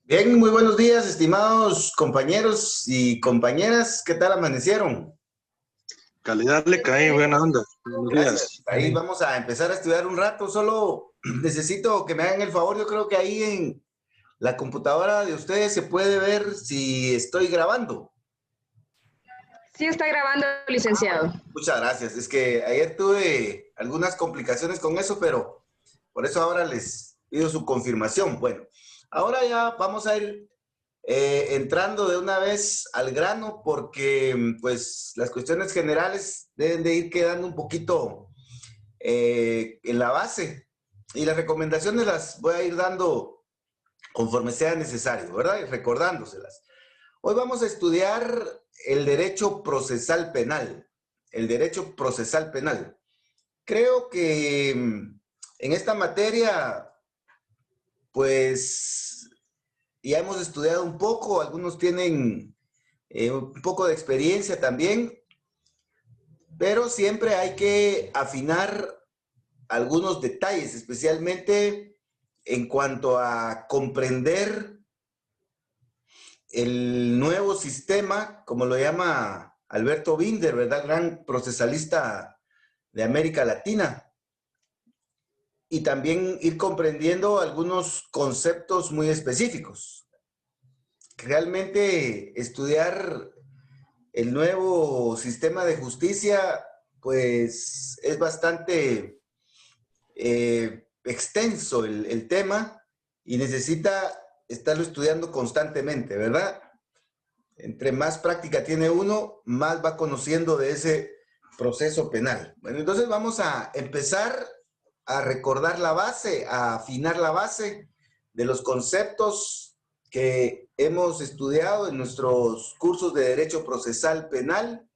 Bien, muy buenos días, estimados compañeros y compañeras. ¿Qué tal amanecieron? Calidad le cae, buena onda. Buenos Gracias. días. Ahí vamos a empezar a estudiar un rato. Solo necesito que me hagan el favor. Yo creo que ahí en la computadora de ustedes se puede ver si estoy grabando. Sí está grabando, licenciado. Muchas gracias. Es que ayer tuve algunas complicaciones con eso, pero por eso ahora les pido su confirmación. Bueno, ahora ya vamos a ir entrando de una vez al grano porque pues las cuestiones generales deben de ir quedando un poquito en la base y las recomendaciones las voy a ir dando conforme sea necesario, ¿verdad? Y recordándoselas. Hoy vamos a estudiar el derecho procesal penal. El derecho procesal penal. Creo que en esta materia, pues ya hemos estudiado un poco, algunos tienen un poco de experiencia también, pero siempre hay que afinar algunos detalles, especialmente en cuanto a comprender el nuevo sistema, como lo llama Alberto Binder, ¿verdad? Gran procesalista de América Latina. Y también ir comprendiendo algunos conceptos muy específicos. Realmente estudiar el nuevo sistema de justicia, pues es bastante extenso el tema y necesita estarlo estudiando constantemente, ¿verdad? Entre más práctica tiene uno, más va conociendo de ese proceso penal. Bueno, entonces vamos a empezar a recordar la base, a afinar la base de los conceptos que hemos estudiado en nuestros cursos de Derecho Procesal Penal,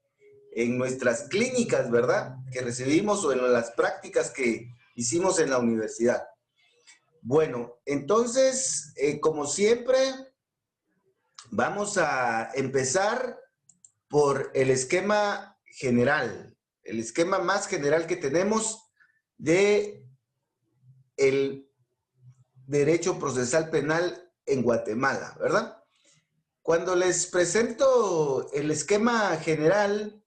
en nuestras clínicas, ¿verdad? Que recibimos o en las prácticas que hicimos en la universidad. Bueno, entonces, como siempre, vamos a empezar por el esquema general, el esquema más general que tenemos de el derecho procesal penal en Guatemala, ¿verdad? Cuando les presento el esquema general,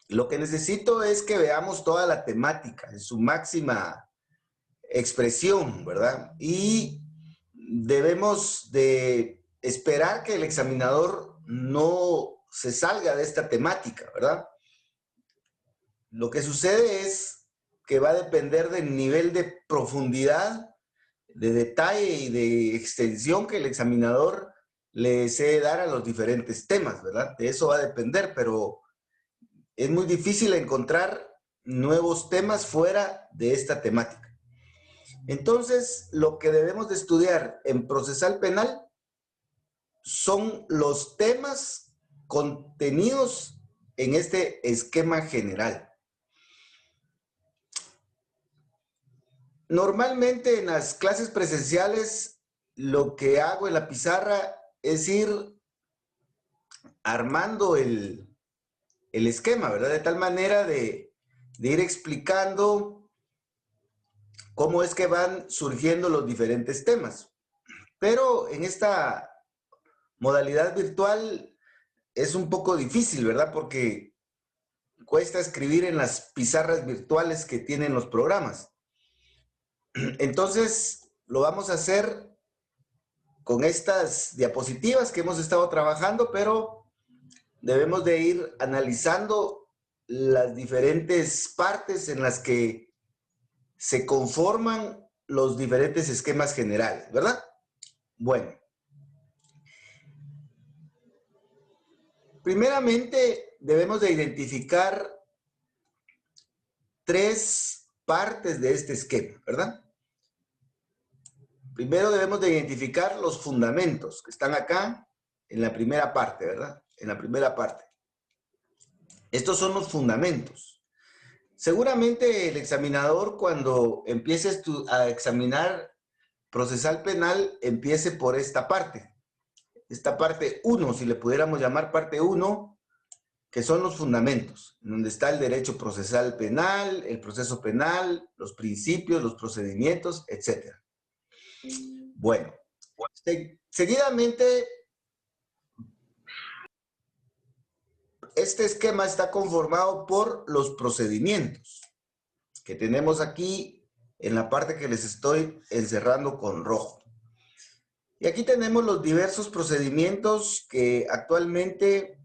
lo que necesito es que veamos toda la temática en su máxima expresión, ¿verdad? Y debemos de esperar que el examinador no se salga de esta temática, ¿verdad? Lo que sucede es que va a depender del nivel de profundidad, de detalle y de extensión que el examinador le desee dar a los diferentes temas, ¿verdad? De eso va a depender, pero es muy difícil encontrar nuevos temas fuera de esta temática. Entonces, lo que debemos de estudiar en procesal penal son los temas contenidos en este esquema general. Normalmente en las clases presenciales lo que hago en la pizarra es ir armando el esquema, ¿verdad? De tal manera de ir explicando cómo es que van surgiendo los diferentes temas. Pero en esta modalidad virtual es un poco difícil, ¿verdad? Porque cuesta escribir en las pizarras virtuales que tienen los programas. Entonces, lo vamos a hacer con estas diapositivas que hemos estado trabajando, pero debemos de ir analizando las diferentes partes en las que se conforman los diferentes esquemas generales, ¿verdad? Bueno, primeramente debemos de identificar tres partes de este esquema, ¿verdad? Primero debemos de identificar los fundamentos que están acá en la primera parte, ¿verdad? En la primera parte. Estos son los fundamentos. Seguramente el examinador cuando empiece a examinar procesal penal empiece por esta parte. Esta parte 1, si le pudiéramos llamar parte 1, que son los fundamentos, donde está el derecho procesal penal, el proceso penal, los principios, los procedimientos, etc. Bueno, Seguidamente, este esquema está conformado por los procedimientos que tenemos aquí en la parte que les estoy encerrando con rojo. Y aquí tenemos los diversos procedimientos que actualmente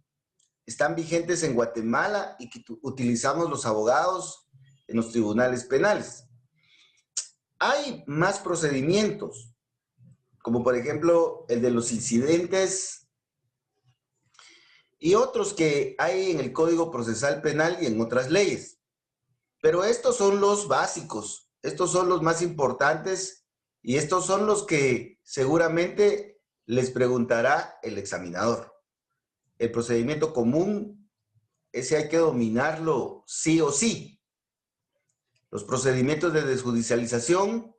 están vigentes en Guatemala y que utilizamos los abogados en los tribunales penales. Hay más procedimientos, como por ejemplo el de los incidentes y otros que hay en el Código Procesal Penal y en otras leyes. Pero estos son los básicos, estos son los más importantes y estos son los que seguramente les preguntará el examinador. El procedimiento común, ese hay que dominarlo sí o sí. Los procedimientos de desjudicialización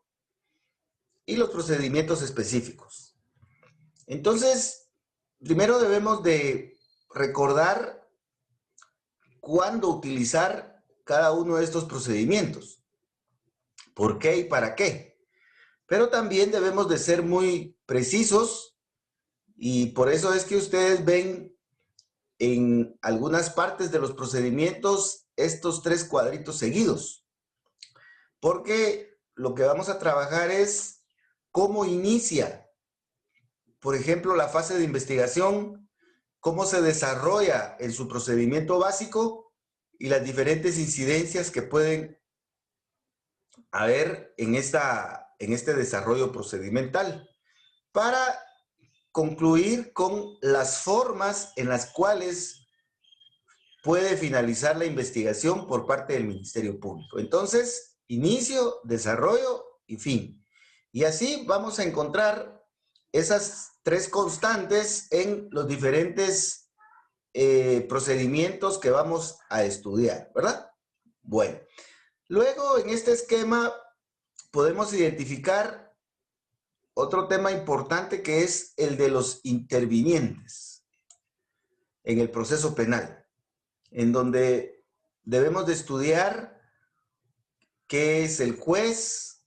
y los procedimientos específicos. Entonces, primero debemos de recordar cuándo utilizar cada uno de estos procedimientos. ¿Por qué y para qué? Pero también debemos de ser muy precisos y por eso es que ustedes ven en algunas partes de los procedimientos estos 3 cuadritos seguidos. Porque lo que vamos a trabajar es cómo inicia, por ejemplo, la fase de investigación, cómo se desarrolla en su procedimiento básico y las diferentes incidencias que pueden haber en este desarrollo procedimental, para concluir con las formas en las cuales puede finalizar la investigación por parte del Ministerio Público. Entonces, inicio, desarrollo y fin. Y así vamos a encontrar esas 3 constantes en los diferentes procedimientos que vamos a estudiar, ¿verdad? Bueno, luego en este esquema podemos identificar otro tema importante que es el de los intervinientes en el proceso penal, en donde debemos de estudiar qué es el juez,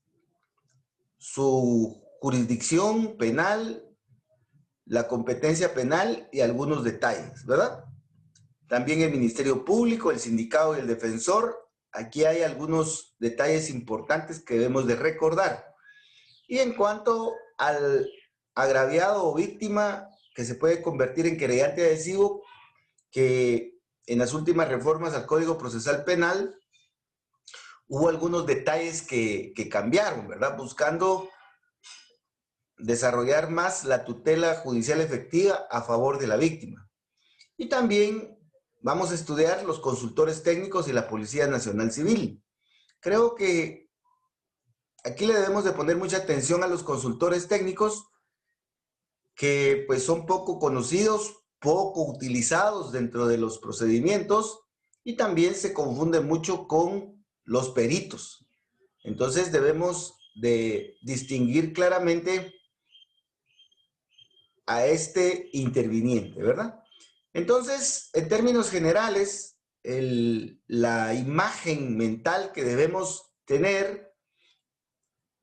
su jurisdicción penal, la competencia penal y algunos detalles, ¿verdad? También el Ministerio Público, el Sindicado y el Defensor. Aquí hay algunos detalles importantes que debemos de recordar. Y en cuanto al agraviado o víctima que se puede convertir en querellante adhesivo, que en las últimas reformas al Código Procesal Penal hubo algunos detalles que cambiaron, ¿verdad? Buscando desarrollar más la tutela judicial efectiva a favor de la víctima. Y también vamos a estudiar los consultores técnicos y la Policía Nacional Civil. Creo que aquí le debemos de poner mucha atención a los consultores técnicos que pues son poco conocidos, poco utilizados dentro de los procedimientos y también se confunde mucho con los peritos. Entonces debemos de distinguir claramente a este interviniente, ¿verdad? Entonces, en términos generales, la imagen mental que debemos tener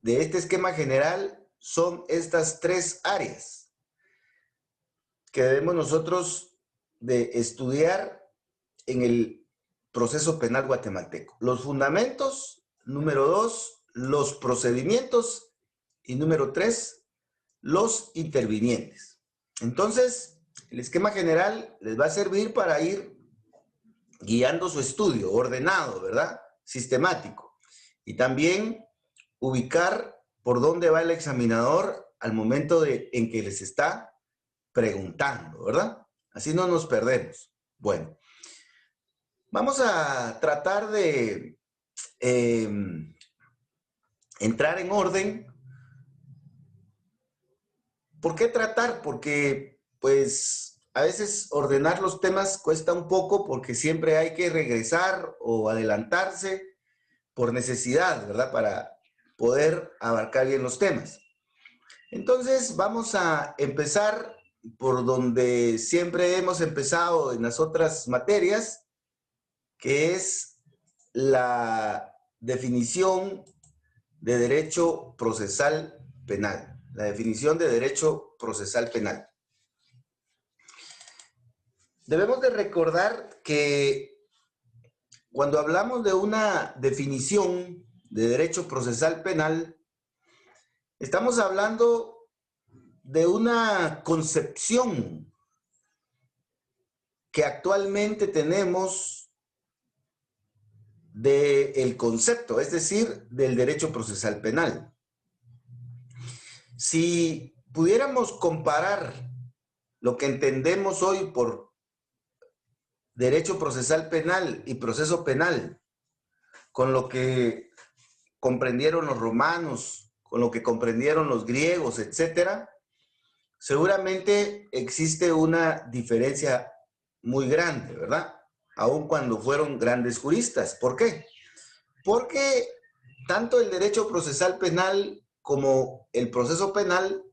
de este esquema general son estas 3 áreas que debemos nosotros de estudiar en el proceso penal guatemalteco. Los fundamentos, número 2, los procedimientos y número 3, los intervinientes. Entonces, el esquema general les va a servir para ir guiando su estudio, ordenado, ¿verdad? Sistemático. Y también ubicar por dónde va el examinador al momento en que les está preguntando, ¿verdad? Así no nos perdemos. Bueno, vamos a tratar de entrar en orden. ¿Por qué tratar? Porque, pues, a veces ordenar los temas cuesta un poco porque siempre hay que regresar o adelantarse por necesidad, ¿verdad? Para poder abarcar bien los temas. Entonces, vamos a empezar por donde siempre hemos empezado en las otras materias, que es la definición de derecho procesal penal. la definición de derecho procesal penal. Debemos de recordar que cuando hablamos de una definición de derecho procesal penal, estamos hablando de una concepción que actualmente tenemos del concepto, es decir, del derecho procesal penal. Si pudiéramos comparar lo que entendemos hoy por derecho procesal penal y proceso penal con lo que comprendieron los romanos, con lo que comprendieron los griegos, etcétera, seguramente existe una diferencia muy grande, ¿verdad? Aun cuando fueron grandes juristas. ¿Por qué? Porque tanto el derecho procesal penal como el proceso penal,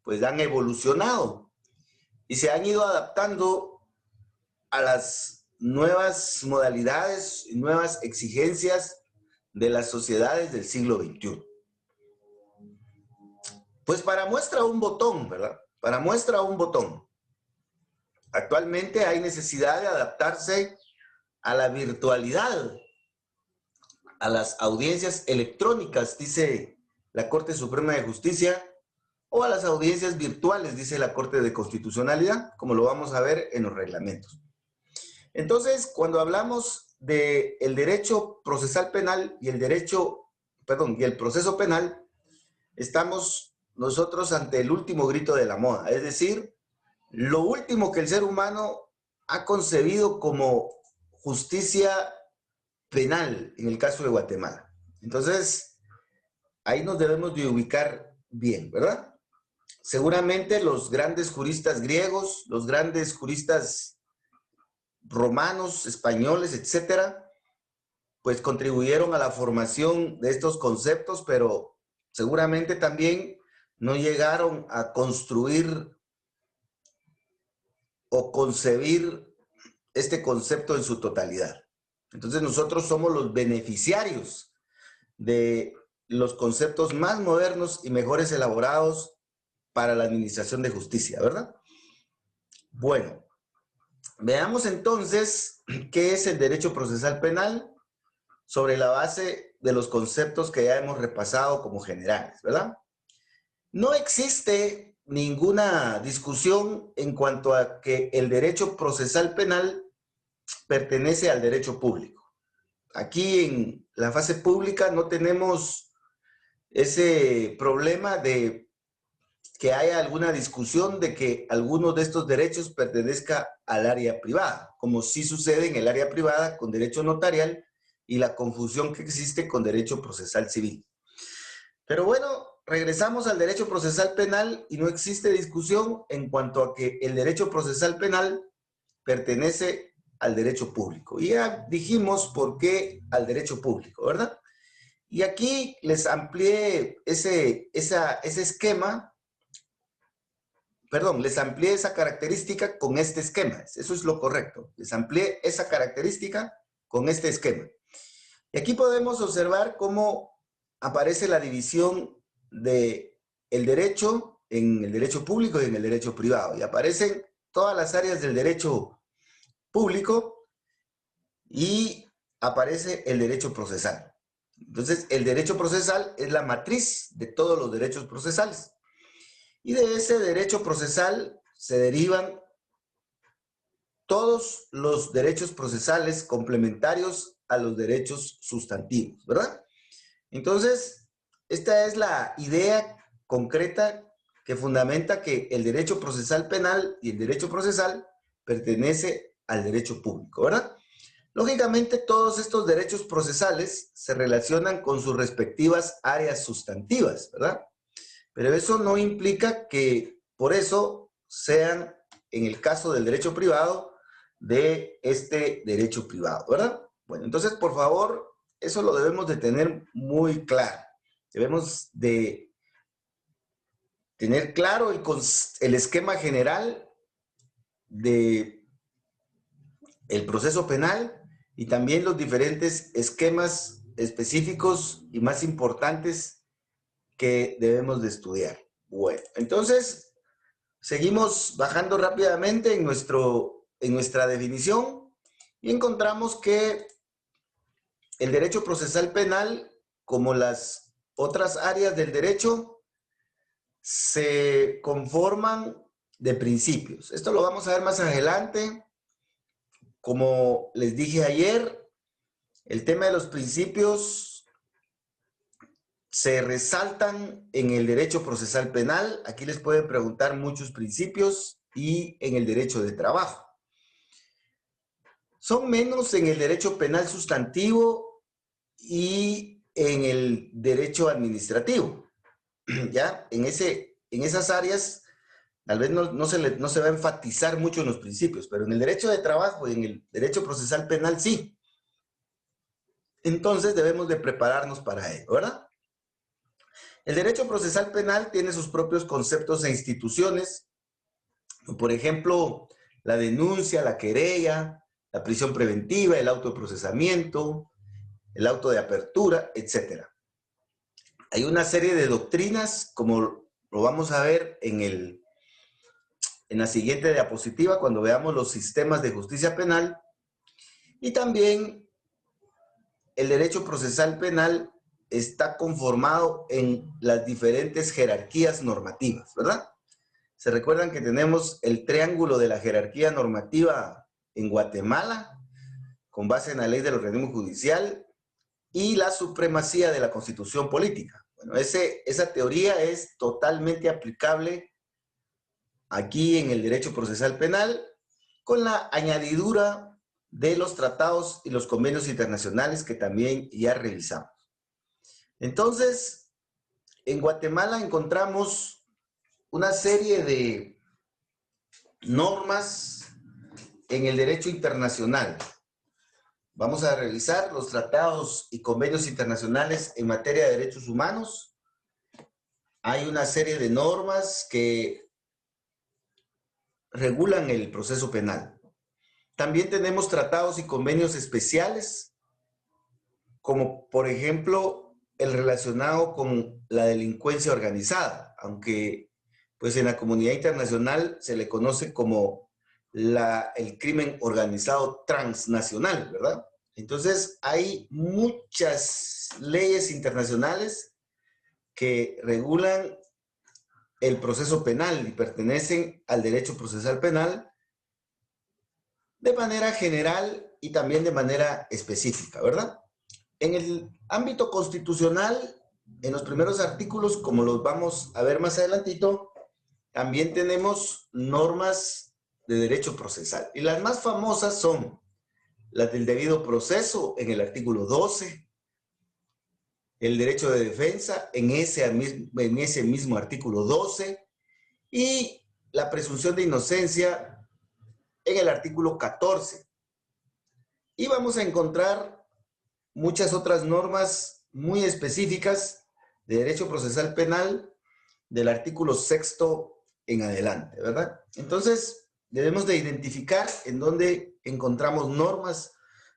pues han evolucionado y se han ido adaptando a las nuevas modalidades y nuevas exigencias de las sociedades del siglo XXI. Pues para muestra un botón, ¿verdad? Para muestra un botón. Actualmente hay necesidad de adaptarse a la virtualidad, a las audiencias electrónicas, dice la Corte Suprema de Justicia, o a las audiencias virtuales, dice la Corte de Constitucionalidad, como lo vamos a ver en los reglamentos. Entonces, cuando hablamos del derecho procesal penal y el proceso penal, estamos nosotros ante el último grito de la moda, es decir, lo último que el ser humano ha concebido como justicia penal en el caso de Guatemala. Entonces, ahí nos debemos de ubicar bien, ¿verdad? Seguramente los grandes juristas griegos, los grandes juristas romanos, españoles, etcétera, pues contribuyeron a la formación de estos conceptos, pero seguramente también no llegaron a construir o concebir este concepto en su totalidad. Entonces nosotros somos los beneficiarios de los conceptos más modernos y mejores elaborados para la administración de justicia, ¿verdad? Bueno, veamos entonces qué es el derecho procesal penal sobre la base de los conceptos que ya hemos repasado como generales, ¿verdad? No existe ninguna discusión en cuanto a que el derecho procesal penal pertenece al derecho público. Aquí en la fase pública no tenemos ese problema de que haya alguna discusión de que alguno de estos derechos pertenezca al área privada, como sí sucede en el área privada con derecho notarial y la confusión que existe con derecho procesal civil. Pero bueno, regresamos al derecho procesal penal y no existe discusión en cuanto a que el derecho procesal penal pertenece al derecho público. Y ya dijimos por qué al derecho público, ¿verdad? Y aquí les amplié ese esquema, perdón, les amplié esa característica con este esquema. Eso es lo correcto. Les amplié esa característica con este esquema. Y aquí podemos observar cómo aparece la división del derecho en el derecho público y en el derecho privado. Y aparecen todas las áreas del derecho público y aparece el derecho procesal. Entonces, el derecho procesal es la matriz de todos los derechos procesales. Y de ese derecho procesal se derivan todos los derechos procesales complementarios a los derechos sustantivos, ¿verdad? Entonces, esta es la idea concreta que fundamenta que el derecho procesal penal y el derecho procesal pertenece al derecho público, ¿verdad? Lógicamente, todos estos derechos procesales se relacionan con sus respectivas áreas sustantivas, ¿verdad? Pero eso no implica que por eso sean, en el caso del derecho privado, de este derecho privado, ¿verdad? Bueno, entonces, por favor, eso lo debemos de tener muy claro. Debemos de tener claro el esquema general de el proceso penal y también los diferentes esquemas específicos y más importantes que debemos de estudiar. Bueno, entonces seguimos bajando rápidamente en nuestra definición y encontramos que el derecho procesal penal, como las otras áreas del derecho, se conforman de principios. Esto lo vamos a ver más adelante. Como les dije ayer, el tema de los principios se resaltan en el derecho procesal penal. Aquí les pueden preguntar muchos principios y en el derecho de trabajo. Son menos en el derecho penal sustantivo y en el derecho administrativo. ¿Ya? En esas áreas tal vez no se va a enfatizar mucho en los principios, pero en el derecho de trabajo y en el derecho procesal penal sí. Entonces debemos de prepararnos para ello, ¿verdad? El derecho procesal penal tiene sus propios conceptos e instituciones, por ejemplo, la denuncia, la querella, la prisión preventiva, el auto de procesamiento, el auto de apertura, etc. Hay una serie de doctrinas, como lo vamos a ver en la siguiente diapositiva, cuando veamos los sistemas de justicia penal, y también el derecho procesal penal está conformado en las diferentes jerarquías normativas, ¿verdad? Se recuerdan que tenemos el triángulo de la jerarquía normativa en Guatemala, con base en la ley del organismo judicial y la supremacía de la constitución política. Bueno, esa teoría es totalmente aplicable aquí en el derecho procesal penal, con la añadidura de los tratados y los convenios internacionales que también ya revisamos. Entonces, en Guatemala encontramos una serie de normas en el derecho internacional. Vamos a revisar los tratados y convenios internacionales en materia de derechos humanos. Hay una serie de normas que regulan el proceso penal. También tenemos tratados y convenios especiales, como por ejemplo el relacionado con la delincuencia organizada, aunque pues en la comunidad internacional se le conoce como el crimen organizado transnacional, ¿verdad? Entonces hay muchas leyes internacionales que regulan el proceso penal y pertenecen al derecho procesal penal de manera general y también de manera específica, ¿verdad? En el ámbito constitucional, en los primeros artículos, como los vamos a ver más adelantito, también tenemos normas de derecho procesal. Y las más famosas son las del debido proceso en el artículo 12, el derecho de defensa en ese mismo artículo 12 y la presunción de inocencia en el artículo 14. Y vamos a encontrar muchas otras normas muy específicas de derecho procesal penal del artículo 6º en adelante, ¿verdad? Entonces, debemos de identificar en dónde encontramos normas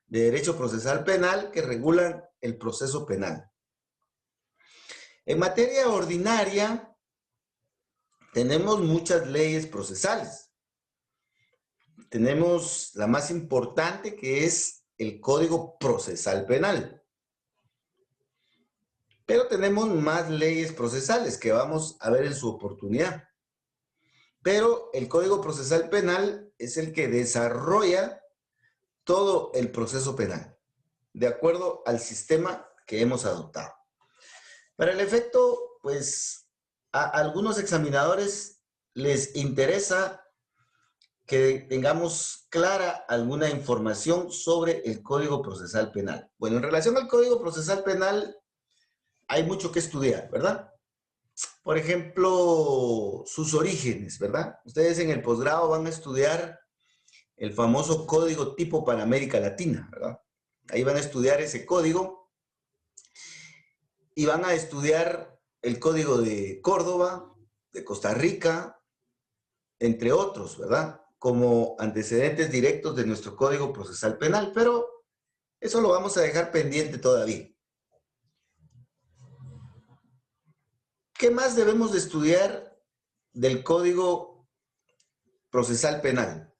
de derecho procesal penal que regulan el proceso penal. En materia ordinaria, tenemos muchas leyes procesales. Tenemos la más importante, que es el Código Procesal Penal. Pero tenemos más leyes procesales que vamos a ver en su oportunidad. Pero el Código Procesal Penal es el que desarrolla todo el proceso penal, de acuerdo al sistema que hemos adoptado. Para el efecto, pues, a algunos examinadores les interesa que tengamos clara alguna información sobre el Código Procesal Penal. Bueno, en relación al Código Procesal Penal, hay mucho que estudiar, ¿verdad? Por ejemplo, sus orígenes, ¿verdad? Ustedes en el posgrado van a estudiar el famoso Código Tipo para América Latina, ¿verdad? Ahí van a estudiar ese código y van a estudiar el Código de Córdoba, de Costa Rica, entre otros, ¿verdad? Como antecedentes directos de nuestro Código Procesal Penal, pero eso lo vamos a dejar pendiente todavía. ¿Qué más debemos de estudiar del Código Procesal Penal?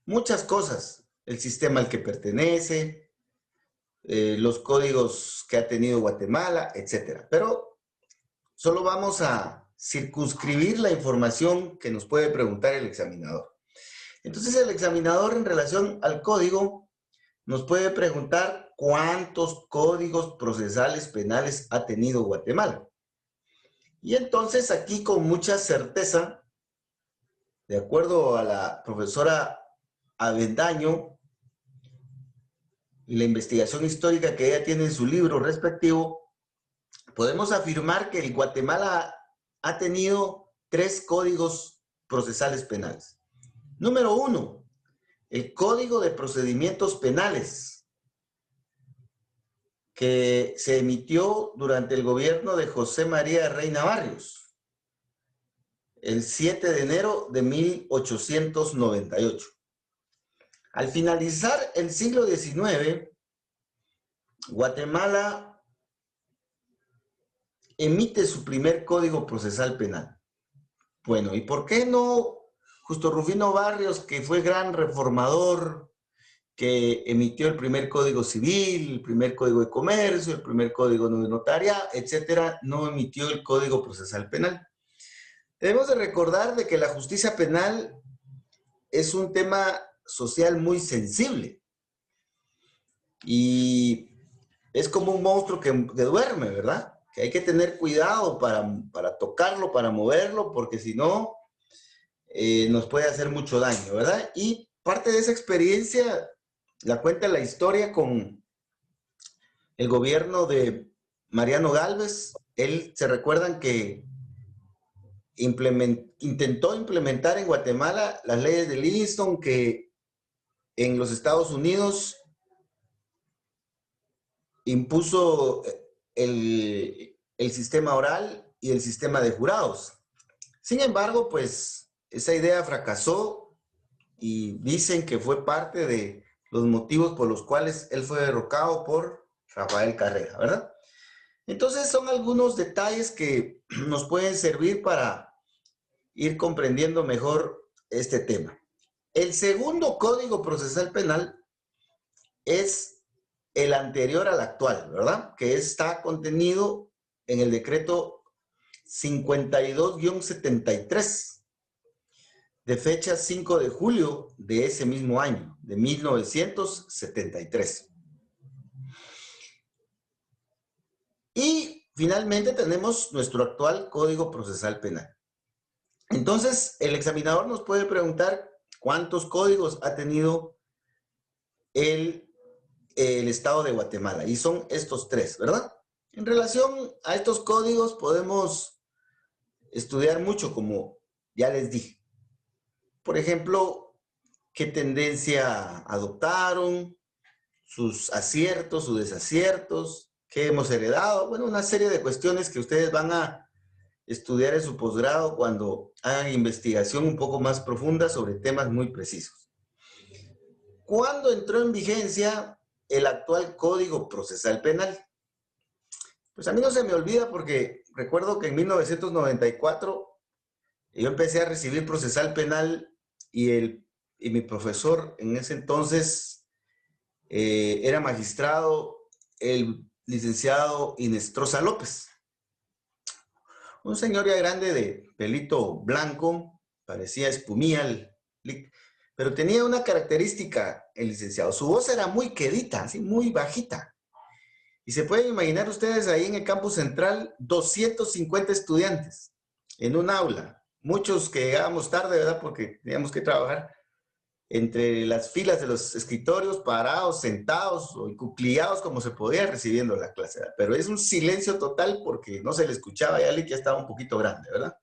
Muchas cosas. El sistema al que pertenece, los códigos que ha tenido Guatemala, etc. Pero solo vamos a circunscribir la información que nos puede preguntar el examinador. Entonces, el examinador en relación al código nos puede preguntar cuántos códigos procesales penales ha tenido Guatemala. Y entonces aquí con mucha certeza, de acuerdo a la profesora Avendaño y la investigación histórica que ella tiene en su libro respectivo, podemos afirmar que el Guatemala ha tenido 3 códigos procesales penales. Número 1, el Código de Procedimientos Penales, que se emitió durante el gobierno de José María Reina Barrios, el 7 de enero de 1898. Al finalizar el siglo XIX, Guatemala emite su primer Código Procesal Penal. Bueno, ¿y por qué no Justo Rufino Barrios, que fue gran reformador, que emitió el primer Código Civil, el primer Código de Comercio, el primer Código de Notariado, etcétera, no emitió el Código Procesal Penal? Debemos de recordar de que la justicia penal es un tema social muy sensible y es como un monstruo que duerme, ¿verdad? Que hay que tener cuidado para tocarlo, para moverlo, porque si no, nos puede hacer mucho daño, ¿verdad? Y parte de esa experiencia la cuenta la historia con el gobierno de Mariano Gálvez. Él, se recuerdan que intentó implementar en Guatemala las leyes de Livingston, que en los Estados Unidos impuso el sistema oral y el sistema de jurados. Sin embargo, pues esa idea fracasó y dicen que fue parte de los motivos por los cuales él fue derrocado por Rafael Carrera, ¿verdad? Entonces son algunos detalles que nos pueden servir para ir comprendiendo mejor este tema. El segundo Código Procesal Penal es el anterior al actual, ¿verdad? Que está contenido en el decreto 52-73 de fecha 5 de julio de ese mismo año, de 1973. Y finalmente tenemos nuestro actual Código Procesal Penal. Entonces, el examinador nos puede preguntar cuántos códigos ha tenido el Estado de Guatemala, y son estos 3, ¿verdad? En relación a estos códigos podemos estudiar mucho, como ya les dije. Por ejemplo, qué tendencia adoptaron, sus aciertos, sus desaciertos, qué hemos heredado. Bueno, una serie de cuestiones que ustedes van a estudiar en su posgrado cuando hagan investigación un poco más profunda sobre temas muy precisos. ¿Cuándo entró en vigencia el actual Código Procesal Penal? Pues a mí no se me olvida, porque recuerdo que en 1994 yo empecé a recibir procesal penal y mi profesor en ese entonces era magistrado, el licenciado Inestrosa López. Un señor ya grande de pelito blanco, parecía espumilla, pero tenía una característica el licenciado. Su voz era muy quedita, así muy bajita. Y se pueden imaginar ustedes ahí en el campus central 250 estudiantes en un aula. Muchos que llegábamos tarde, ¿verdad? Porque teníamos que trabajar entre las filas de los escritorios, parados, sentados o encuclillados como se podía, recibiendo la clase, ¿verdad? Pero es un silencio total porque no se le escuchaba, ya que estaba un poquito grande, ¿verdad?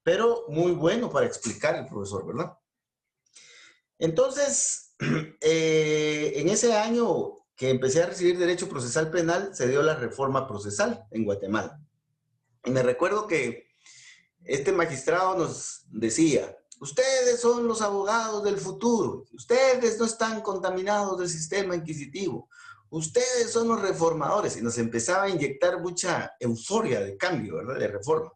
Pero muy bueno para explicar el profesor, ¿verdad? Entonces, en ese año que empecé a recibir Derecho Procesal Penal, se dio la reforma procesal en Guatemala. Y me recuerdo que este magistrado nos decía: ustedes son los abogados del futuro, ustedes no están contaminados del sistema inquisitivo, ustedes son los reformadores. Y nos empezaba a inyectar mucha euforia de cambio, ¿verdad? De reforma.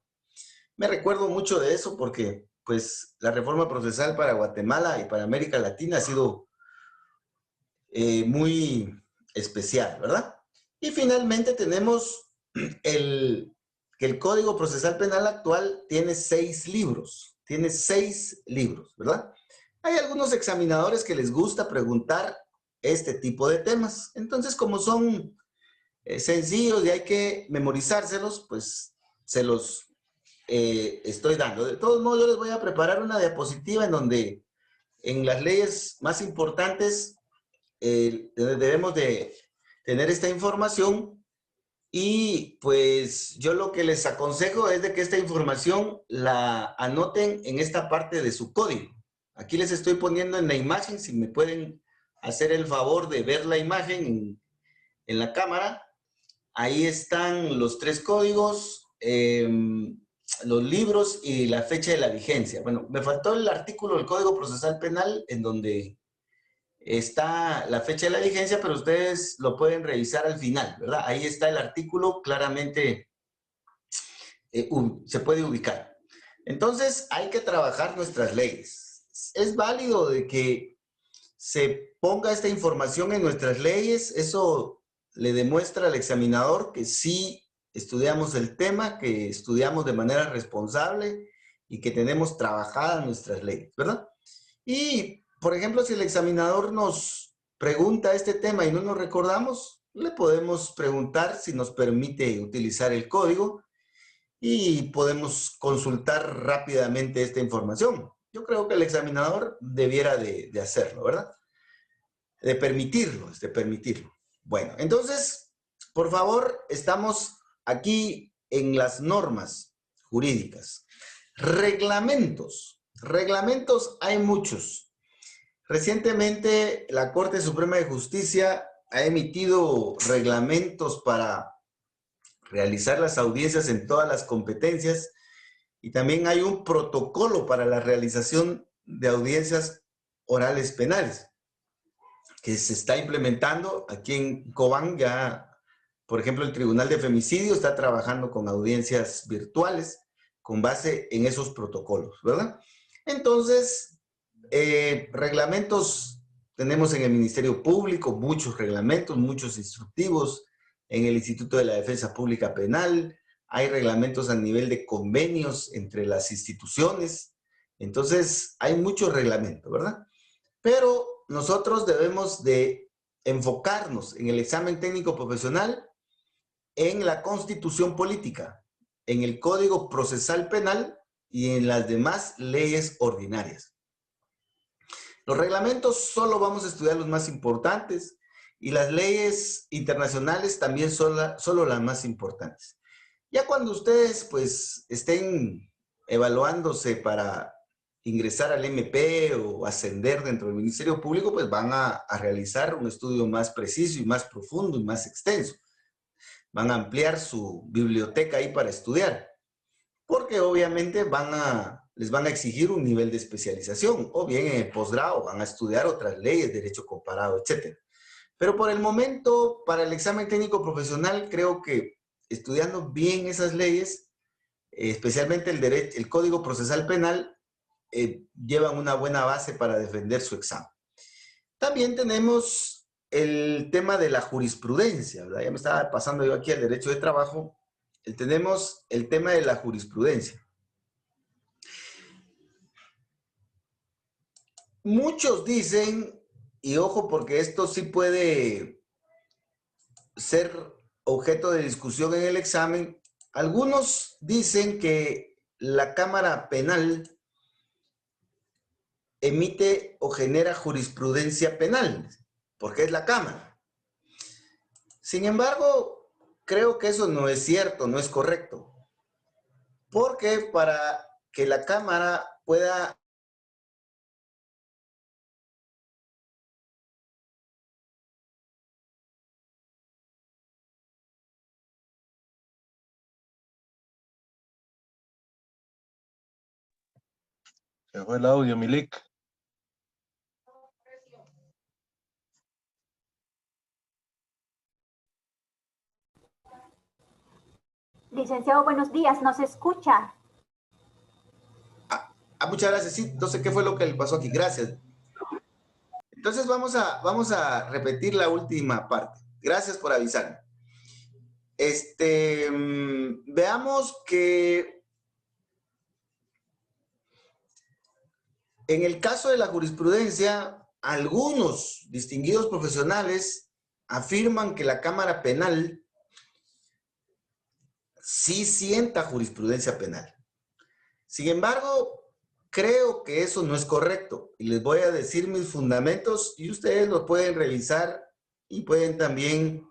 Me recuerdo mucho de eso porque, pues, la reforma procesal para Guatemala y para América Latina ha sido muy especial, ¿verdad? Y finalmente tenemos que el Código Procesal Penal actual tiene 6 libros, ¿verdad? Hay algunos examinadores que les gusta preguntar este tipo de temas. Entonces, como son sencillos y hay que memorizárselos, pues se los estoy dando. De todos modos, yo les voy a preparar una diapositiva en donde en las leyes más importantes debemos de tener esta información y pues yo lo que les aconsejo es de que esta información la anoten en esta parte de su código. Aquí les estoy poniendo en la imagen, si me pueden hacer el favor de ver la imagen en la cámara. Ahí están los 3 códigos, los libros y la fecha de la vigencia. Bueno, me faltó el artículo del Código Procesal Penal en donde está la fecha de la vigencia, pero ustedes lo pueden revisar al final, ¿verdad? Ahí está el artículo, claramente se puede ubicar. Entonces, hay que trabajar nuestras leyes. Es válido de que se ponga esta información en nuestras leyes, eso le demuestra al examinador que sí estudiamos el tema, que estudiamos de manera responsable y que tenemos trabajadas nuestras leyes, ¿verdad? Y, por ejemplo, si el examinador nos pregunta este tema y no nos recordamos, le podemos preguntar si nos permite utilizar el código y podemos consultar rápidamente esta información. Yo creo que el examinador debiera de hacerlo, ¿verdad? De permitirlo, es de permitirlo. Bueno, entonces, por favor, estamos aquí en las normas jurídicas. Reglamentos. Reglamentos hay muchos. Recientemente, la Corte Suprema de Justicia ha emitido reglamentos para realizar las audiencias en todas las competencias y también hay un protocolo para la realización de audiencias orales penales que se está implementando aquí en Cobán. Ya, por ejemplo, el Tribunal de Femicidio está trabajando con audiencias virtuales con base en esos protocolos, ¿verdad? Entonces, reglamentos tenemos en el Ministerio Público, muchos reglamentos, muchos instructivos, en el Instituto de la Defensa Pública Penal, hay reglamentos a nivel de convenios entre las instituciones, entonces hay muchos reglamentos, ¿verdad? Pero nosotros debemos de enfocarnos en el examen técnico profesional, en la Constitución Política, en el Código Procesal Penal y en las demás leyes ordinarias. Los reglamentos solo vamos a estudiar los más importantes y las leyes internacionales también son solo las más importantes. Ya cuando ustedes pues estén evaluándose para ingresar al MP o ascender dentro del Ministerio Público, pues van a realizar un estudio más preciso y más profundo y más extenso. Van a ampliar su biblioteca ahí para estudiar, porque obviamente les van a exigir un nivel de especialización, o bien en el posgrado van a estudiar otras leyes, derecho comparado, etc. Pero por el momento, para el examen técnico profesional, creo que estudiando bien esas leyes, especialmente el Código Procesal Penal, llevan una buena base para defender su examen. También tenemos el tema de la jurisprudencia, ¿verdad? Ya me estaba pasando yo aquí al derecho de trabajo. Tenemos el tema de la jurisprudencia. Muchos dicen, y ojo porque esto sí puede ser objeto de discusión en el examen, algunos dicen que la Cámara Penal emite o genera jurisprudencia penal, porque es la Cámara. Sin embargo, creo que eso no es cierto, no es correcto. Porque para que la Cámara pueda Se fue el audio, Milik. Licenciado, buenos días, ¿nos escucha? Muchas gracias. Sí, entonces, ¿qué fue lo que le pasó aquí? Gracias. Entonces, vamos a repetir la última parte. Gracias por avisarme. Veamos que en el caso de la jurisprudencia, algunos distinguidos profesionales afirman que la Cámara Penal sí sienta jurisprudencia penal. Sin embargo, creo que eso no es correcto y les voy a decir mis fundamentos y ustedes los pueden revisar y pueden también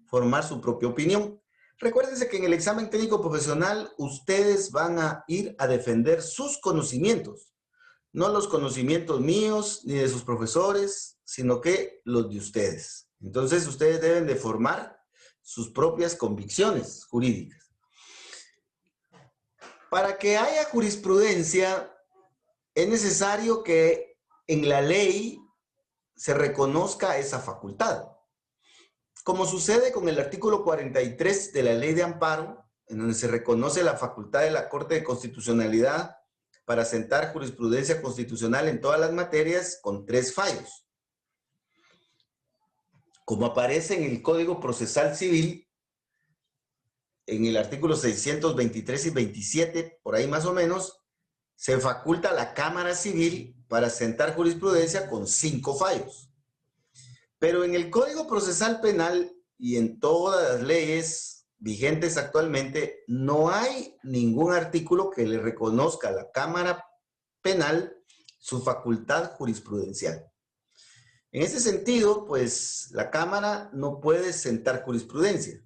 formar su propia opinión. Recuérdense que en el examen técnico profesional ustedes van a ir a defender sus conocimientos, no los conocimientos míos ni de sus profesores, sino que los de ustedes. Entonces ustedes deben de formar sus propias convicciones jurídicas. Para que haya jurisprudencia, es necesario que en la ley se reconozca esa facultad. Como sucede con el artículo 43 de la Ley de Amparo, en donde se reconoce la facultad de la Corte de Constitucionalidad para sentar jurisprudencia constitucional en todas las materias con 3 fallos. Como aparece en el Código Procesal Civil, en el artículo 623 y 27, por ahí más o menos, se faculta a la Cámara Civil para sentar jurisprudencia con 5 fallos. Pero en el Código Procesal Penal y en todas las leyes vigentes actualmente, no hay ningún artículo que le reconozca a la Cámara Penal su facultad jurisprudencial. En ese sentido, pues la Cámara no puede sentar jurisprudencia.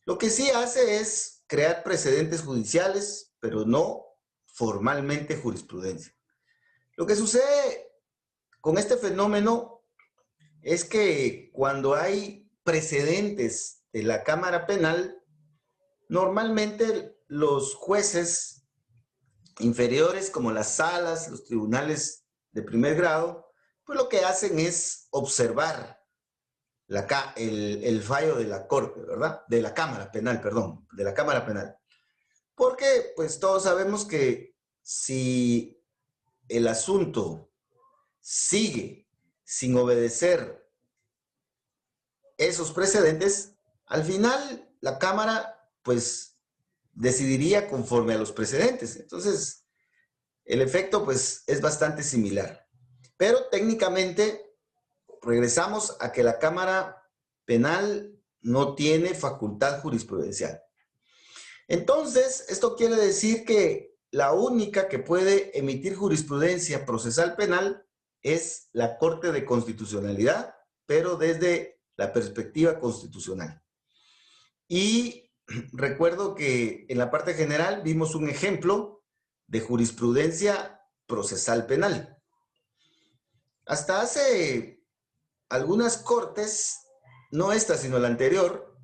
Lo que sí hace es crear precedentes judiciales, pero no formalmente jurisprudencia. Lo que sucede con este fenómeno es que cuando hay precedentes de la Cámara Penal, normalmente los jueces inferiores, como las salas, los tribunales de primer grado, pues lo que hacen es observar el fallo de la Corte, ¿verdad? De la Cámara Penal, perdón, de la Cámara Penal. Porque pues todos sabemos que si el asunto sigue sin obedecer esos precedentes, al final la Cámara pues decidiría conforme a los precedentes. Entonces, el efecto pues es bastante similar. Pero técnicamente regresamos a que la Cámara Penal no tiene facultad jurisprudencial. Entonces, esto quiere decir que la única que puede emitir jurisprudencia procesal penal es la Corte de Constitucionalidad, pero desde la perspectiva constitucional. Y recuerdo que en la parte general vimos un ejemplo de jurisprudencia procesal penal. Hasta hace algunas cortes, no esta sino la anterior,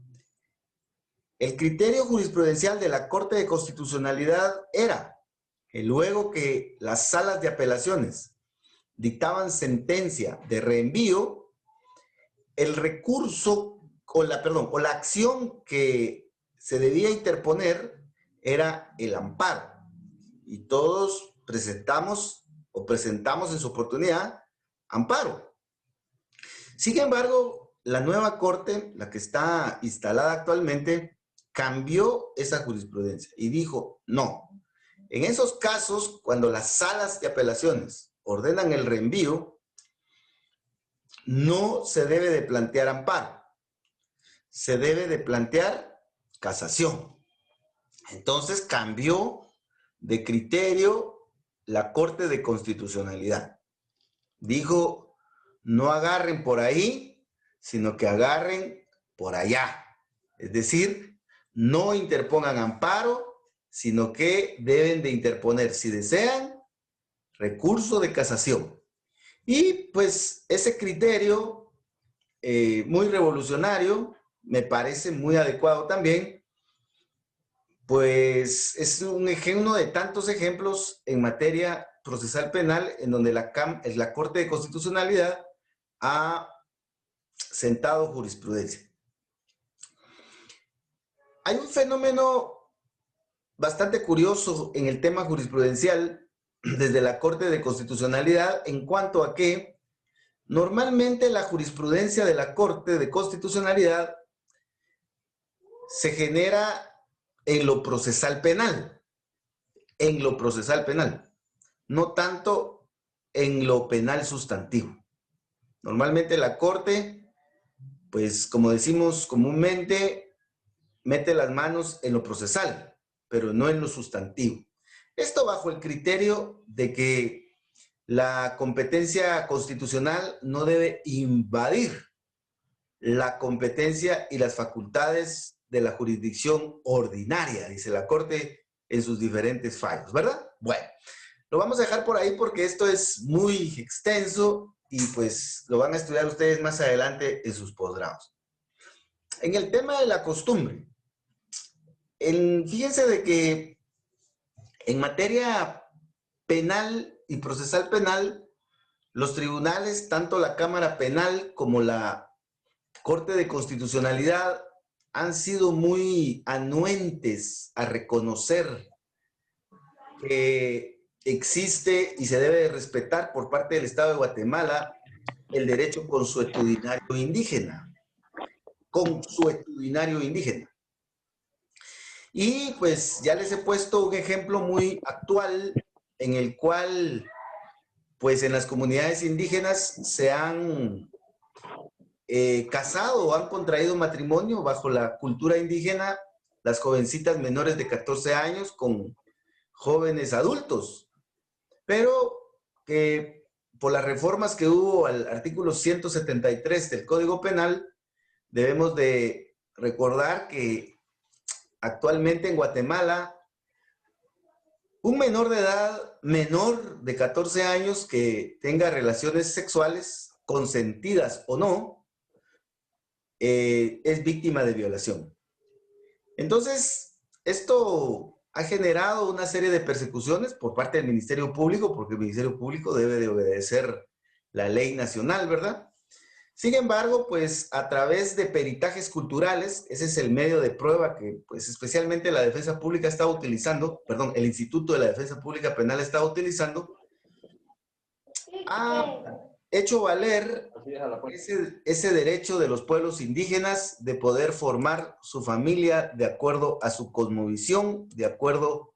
el criterio jurisprudencial de la Corte de Constitucionalidad era que luego que las salas de apelaciones dictaban sentencia de reenvío, el recurso o la acción que se debía interponer era el amparo. Y todos presentamos en su oportunidad amparo. Sin embargo, la nueva Corte, la que está instalada actualmente, cambió esa jurisprudencia y dijo, no, en esos casos, cuando las salas de apelaciones ordenan el reenvío, no se debe de plantear amparo, se debe de plantear casación. Entonces cambió de criterio la Corte de Constitucionalidad. Dijo, no agarren por ahí, sino que agarren por allá. Es decir, no interpongan amparo, sino que deben de interponer, si desean, recurso de casación. Y pues ese criterio muy revolucionario, me parece muy adecuado también, pues es uno de tantos ejemplos en materia procesal penal en donde la Corte de Constitucionalidad ha sentado jurisprudencia. Hay un fenómeno bastante curioso en el tema jurisprudencial desde la Corte de Constitucionalidad en cuanto a que normalmente la jurisprudencia de la Corte de Constitucionalidad se genera en lo procesal penal, no tanto en lo penal sustantivo. Normalmente la Corte, pues como decimos comúnmente, mete las manos en lo procesal, pero no en lo sustantivo. Esto bajo el criterio de que la competencia constitucional no debe invadir la competencia y las facultades de la jurisdicción ordinaria, dice la Corte en sus diferentes fallos, ¿verdad? Bueno, lo vamos a dejar por ahí porque esto es muy extenso y pues lo van a estudiar ustedes más adelante en sus posgrados. En el tema de la costumbre, fíjense de que en materia penal y procesal penal, los tribunales, tanto la Cámara Penal como la Corte de Constitucionalidad, han sido muy anuentes a reconocer que existe y se debe de respetar por parte del Estado de Guatemala el derecho consuetudinario indígena. Y pues ya les he puesto un ejemplo muy actual en el cual pues en las comunidades indígenas se han casado o han contraído matrimonio bajo la cultura indígena las jovencitas menores de 14 años con jóvenes adultos. Pero por las reformas que hubo al artículo 173 del Código Penal, debemos de recordar que actualmente en Guatemala un menor de edad, menor de 14 años que tenga relaciones sexuales, consentidas o no, es víctima de violación. Entonces, esto ha generado una serie de persecuciones por parte del Ministerio Público, porque el Ministerio Público debe de obedecer la ley nacional, ¿verdad? Sin embargo, pues a través de peritajes culturales, ese es el medio de prueba que pues especialmente la Defensa Pública está utilizando, perdón, el Instituto de la Defensa Pública Penal está utilizando, ha hecho valer ese derecho de los pueblos indígenas de poder formar su familia de acuerdo a su cosmovisión, de acuerdo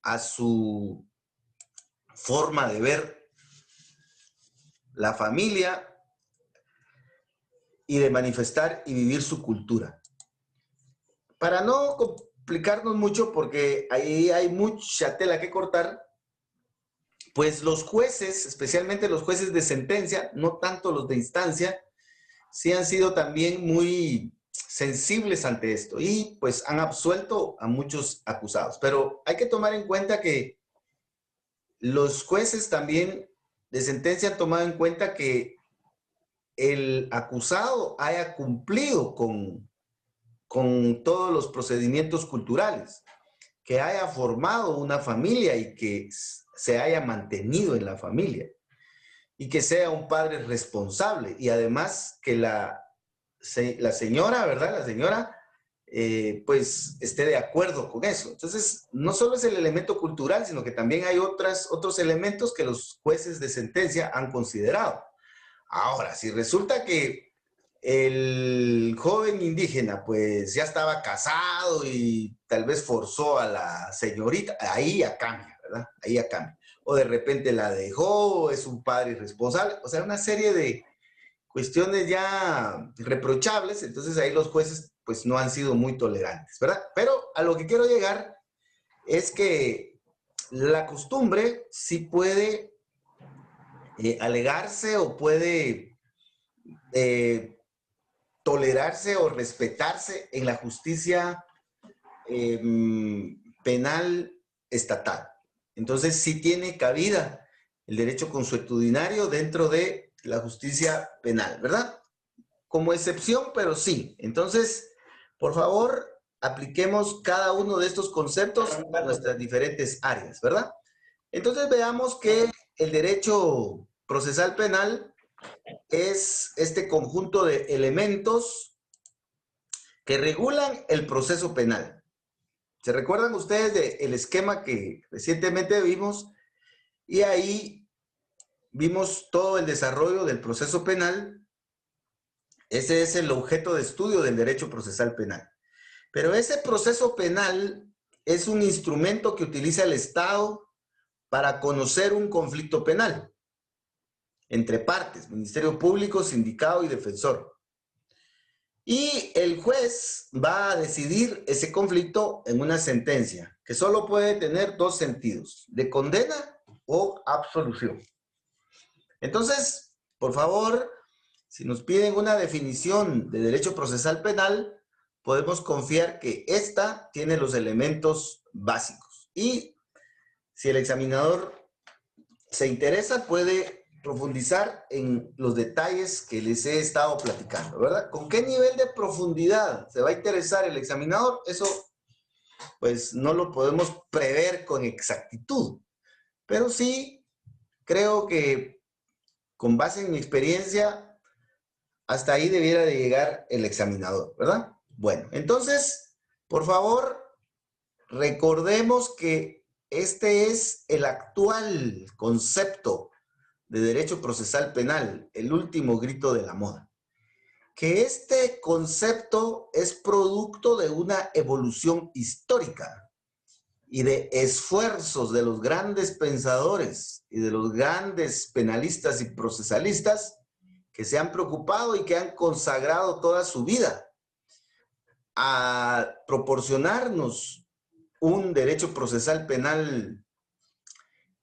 a su forma de ver la familia y de manifestar y vivir su cultura. Para no complicarnos mucho, porque ahí hay mucha tela que cortar, pues los jueces, especialmente los jueces de sentencia, no tanto los de instancia, sí han sido también muy sensibles ante esto y pues han absuelto a muchos acusados. Pero hay que tomar en cuenta que los jueces también de sentencia han tomado en cuenta que el acusado haya cumplido con todos los procedimientos culturales, que haya formado una familia y que se haya mantenido en la familia y que sea un padre responsable y además que la señora, ¿verdad? La señora pues esté de acuerdo con eso. Entonces, no solo es el elemento cultural, sino que también hay otros elementos que los jueces de sentencia han considerado. Ahora, si resulta que el joven indígena pues ya estaba casado y tal vez forzó a la señorita, ahí ya cambia, ¿verdad? Ahí ya cambia. O de repente la dejó, es un padre irresponsable, o sea, una serie de cuestiones ya reprochables, entonces ahí los jueces pues no han sido muy tolerantes, ¿verdad? Pero a lo que quiero llegar es que la costumbre sí puede alegarse o puede tolerarse o respetarse en la justicia penal estatal. Entonces sí tiene cabida el derecho consuetudinario dentro de la justicia penal, ¿verdad? Como excepción, pero sí. Entonces, por favor, apliquemos cada uno de estos conceptos a nuestras diferentes áreas, ¿verdad? Entonces veamos que el derecho procesal penal es este conjunto de elementos que regulan el proceso penal. ¿Se recuerdan ustedes del esquema que recientemente vimos? y ahí vimos todo el desarrollo del proceso penal. Ese es el objeto de estudio del derecho procesal penal. Pero ese proceso penal es un instrumento que utiliza el Estado para conocer un conflicto penal entre partes, Ministerio Público, Sindicato y Defensor. Y el juez va a decidir ese conflicto en una sentencia, que solo puede tener dos sentidos, de condena o absolución. Entonces, por favor, si nos piden una definición de derecho procesal penal, podemos confiar que esta tiene los elementos básicos. Y si el examinador se interesa, puede profundizar en los detalles que les he estado platicando, ¿verdad? ¿Con qué nivel de profundidad se va a interesar el examinador? Eso, pues, no lo podemos prever con exactitud, pero sí creo que con base en mi experiencia, hasta ahí debiera de llegar el examinador, ¿verdad? Bueno, entonces, por favor, recordemos que este es el actual concepto de derecho procesal penal, el último grito de la moda. Que este concepto es producto de una evolución histórica y de esfuerzos de los grandes pensadores y de los grandes penalistas y procesalistas que se han preocupado y que han consagrado toda su vida a proporcionarnos un derecho procesal penal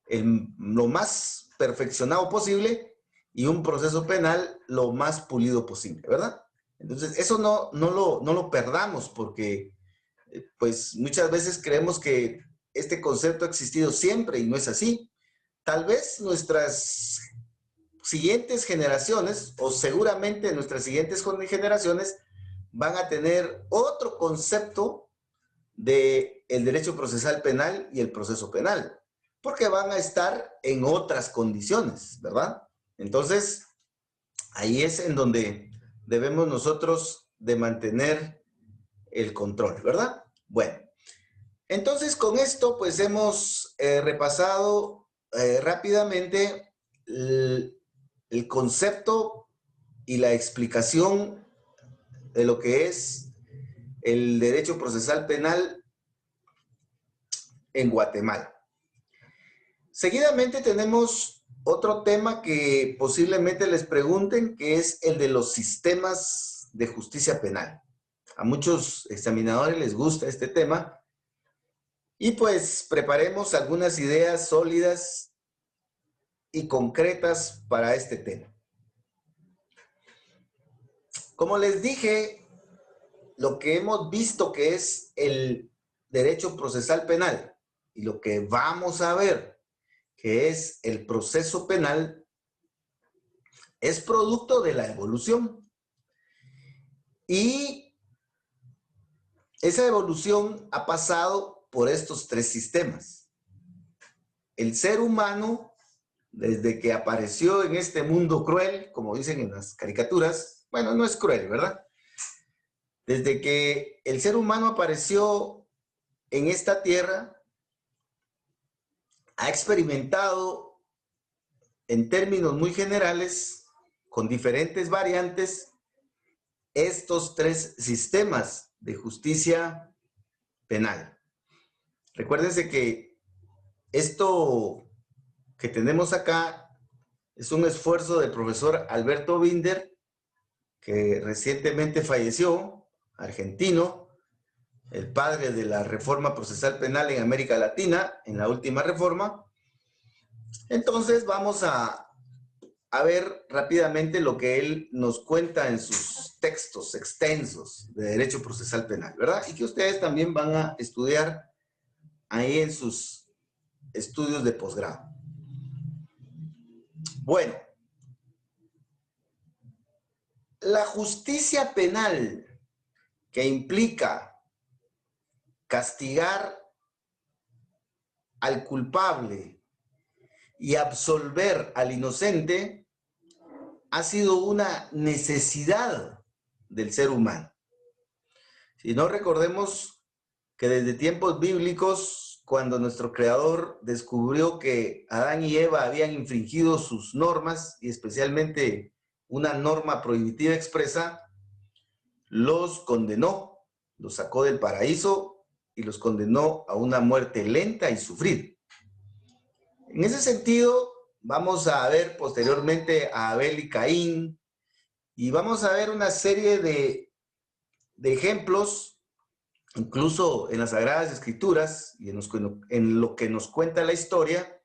lo más perfeccionado posible y un proceso penal lo más pulido posible, ¿verdad? Entonces, eso no lo perdamos porque pues muchas veces creemos que este concepto ha existido siempre y no es así. Tal vez nuestras siguientes generaciones, o seguramente nuestras siguientes generaciones, van a tener otro concepto del derecho procesal penal y el proceso penal, porque van a estar en otras condiciones, ¿verdad? Entonces, ahí es en donde debemos nosotros de mantener el control, ¿verdad? Bueno, entonces con esto pues hemos repasado rápidamente el concepto y la explicación de lo que es el derecho procesal penal en Guatemala. Seguidamente tenemos otro tema que posiblemente les pregunten, que es el de los sistemas de justicia penal. A muchos examinadores les gusta este tema y pues preparemos algunas ideas sólidas y concretas para este tema. Como les dije, lo que hemos visto que es el derecho procesal penal y lo que vamos a ver que es el proceso penal es producto de la evolución. Y esa evolución ha pasado por estos tres sistemas. El ser humano, desde que apareció en este mundo cruel, como dicen en las caricaturas, bueno, no es cruel, ¿verdad? Desde que el ser humano apareció en esta tierra, ha experimentado en términos muy generales, con diferentes variantes, estos tres sistemas de justicia penal. Recuérdense que esto que tenemos acá es un esfuerzo del profesor Alberto Binder, que recientemente falleció, argentino, el padre de la reforma procesal penal en América Latina, en la última reforma. Entonces vamos a ver rápidamente lo que él nos cuenta en sus textos extensos de derecho procesal penal, ¿verdad? Y que ustedes también van a estudiar ahí en sus estudios de posgrado. Bueno, la justicia penal, que implica castigar al culpable y absolver al inocente, ha sido una necesidad del ser humano. Si no, recordemos que desde tiempos bíblicos cuando nuestro Creador descubrió que Adán y Eva habían infringido sus normas, y especialmente una norma prohibitiva expresa, los condenó, los sacó del paraíso y los condenó a una muerte lenta y sufrida. En ese sentido, vamos a ver posteriormente a Abel y Caín, y vamos a ver una serie de ejemplos, incluso en las Sagradas Escrituras y en lo que nos cuenta la historia,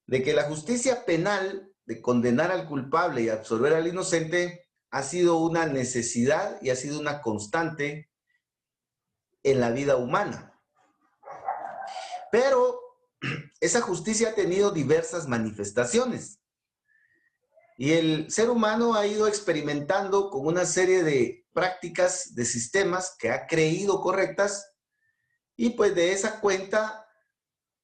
de que la justicia penal de condenar al culpable y absolver al inocente ha sido una necesidad y ha sido una constante en la vida humana. Pero esa justicia ha tenido diversas manifestaciones. Y el ser humano ha ido experimentando con una serie de prácticas, de sistemas que ha creído correctas, y pues de esa cuenta,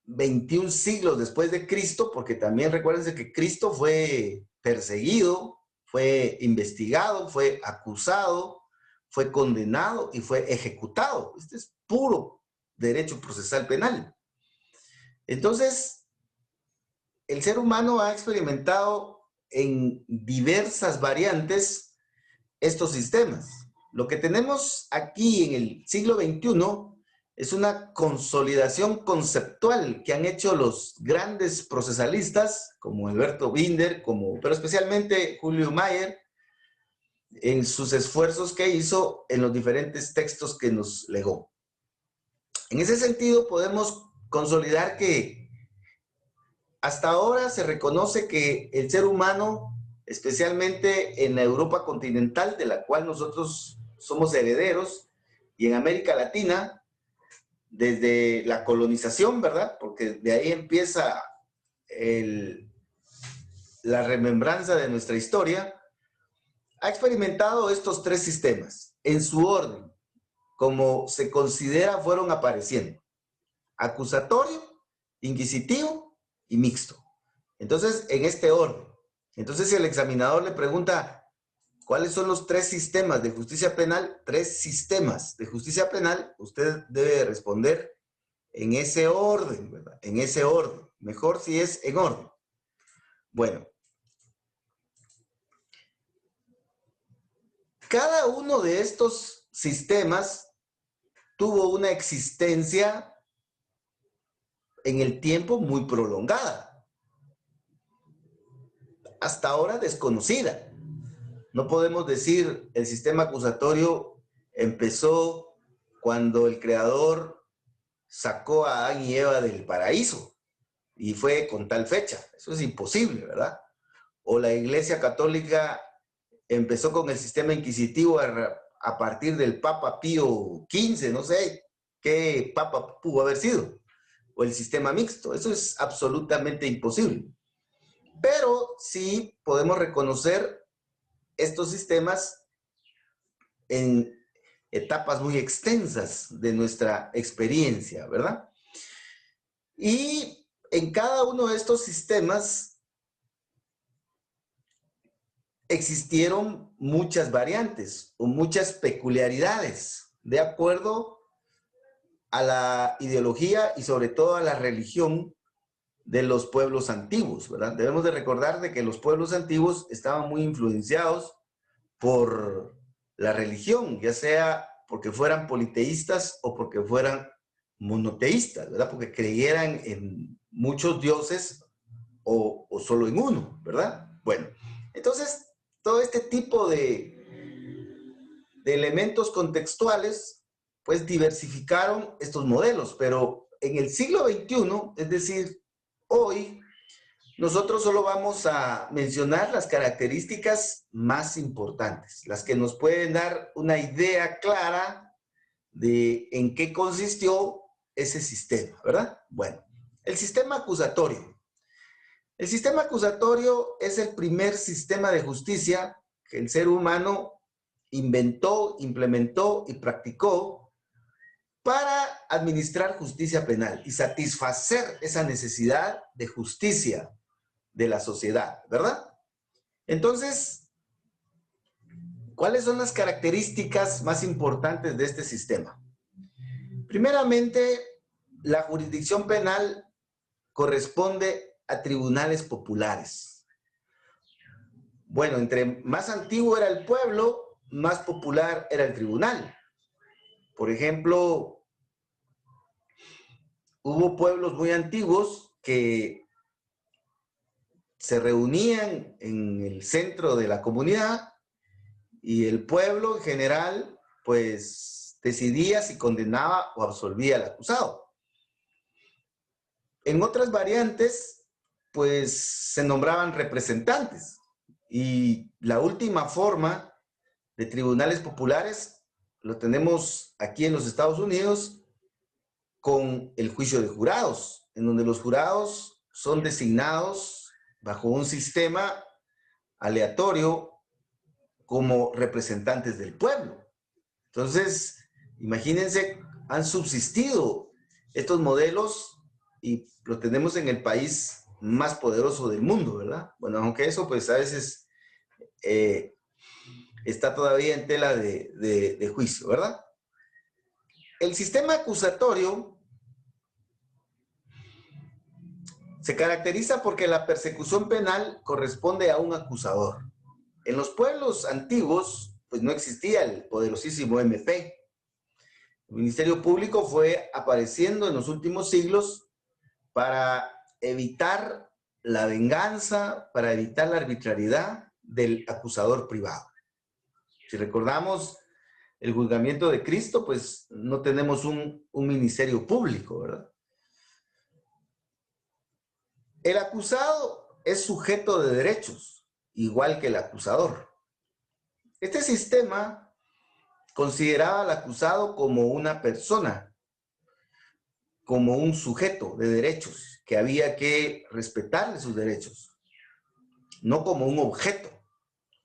21 siglos después de Cristo, porque también recuérdense que Cristo fue perseguido, fue investigado, fue acusado, fue condenado y fue ejecutado. Este es puro derecho procesal penal. Entonces, el ser humano ha experimentado en diversas variantes estos sistemas. Lo que tenemos aquí en el siglo XXI es una consolidación conceptual que han hecho los grandes procesalistas, como Alberto Binder, pero especialmente Julio Mayer, en sus esfuerzos que hizo en los diferentes textos que nos legó. En ese sentido, podemos consolidar que hasta ahora se reconoce que el ser humano, especialmente en la Europa continental, de la cual nosotros somos herederos, y en América Latina, desde la colonización, ¿verdad? Porque de ahí empieza la remembranza de nuestra historia, ha experimentado estos tres sistemas en su orden, como se considera fueron apareciendo: acusatorio, inquisitivo y mixto. Entonces, en este orden. Entonces, si el examinador le pregunta cuáles son los tres sistemas de justicia penal, tres sistemas de justicia penal, usted debe responder en ese orden, ¿verdad? En ese orden. Mejor si es en orden. Bueno, cada uno de estos sistemas tuvo una existencia en el tiempo muy prolongada, hasta ahora desconocida. No podemos decir el sistema acusatorio empezó cuando el Creador sacó a Adán y Eva del paraíso y fue con tal fecha. Eso es imposible, ¿verdad? O la Iglesia Católica empezó con el sistema inquisitivo a partir del Papa Pío XV, no sé qué papa pudo haber sido, o el sistema mixto. Eso es absolutamente imposible. Pero sí podemos reconocer estos sistemas en etapas muy extensas de nuestra experiencia, ¿verdad? Y en cada uno de estos sistemas existieron muchas variantes o muchas peculiaridades de acuerdo a la ideología y sobre todo a la religión de los pueblos antiguos, ¿verdad? Debemos de recordar de que los pueblos antiguos estaban muy influenciados por la religión, ya sea porque fueran politeístas o porque fueran monoteístas, ¿verdad? Porque creyeran en muchos dioses o solo en uno, ¿verdad? Bueno, entonces todo este tipo de elementos contextuales pues diversificaron estos modelos, pero en el siglo XXI, es decir, hoy, nosotros solo vamos a mencionar las características más importantes, las que nos pueden dar una idea clara de en qué consistió ese sistema, ¿verdad? Bueno, el sistema acusatorio. El sistema acusatorio es el primer sistema de justicia que el ser humano inventó, implementó y practicó para administrar justicia penal y satisfacer esa necesidad de justicia de la sociedad, ¿verdad? Entonces, ¿cuáles son las características más importantes de este sistema? Primeramente, la jurisdicción penal corresponde a tribunales populares. Bueno, entre más antiguo era el pueblo, más popular era el tribunal. Por ejemplo, hubo pueblos muy antiguos que se reunían en el centro de la comunidad y el pueblo en general, pues, decidía si condenaba o absolvía al acusado. En otras variantes, pues, se nombraban representantes. Y la última forma de tribunales populares lo tenemos aquí en los Estados Unidos con el juicio de jurados, en donde los jurados son designados bajo un sistema aleatorio como representantes del pueblo. Entonces, imagínense, han subsistido estos modelos y lo tenemos en el país más poderoso del mundo, ¿verdad? Bueno, aunque eso pues a veces está todavía en tela de juicio, ¿verdad? El sistema acusatorio se caracteriza porque la persecución penal corresponde a un acusador. En los pueblos antiguos, pues no existía el poderosísimo MP. El Ministerio Público fue apareciendo en los últimos siglos para evitar la venganza, para evitar la arbitrariedad del acusador privado. Si recordamos el juzgamiento de Cristo, pues no tenemos un ministerio público, ¿verdad? El acusado es sujeto de derechos, igual que el acusador. Este sistema consideraba al acusado como una persona, como un sujeto de derechos, que había que respetarle sus derechos, no como un objeto,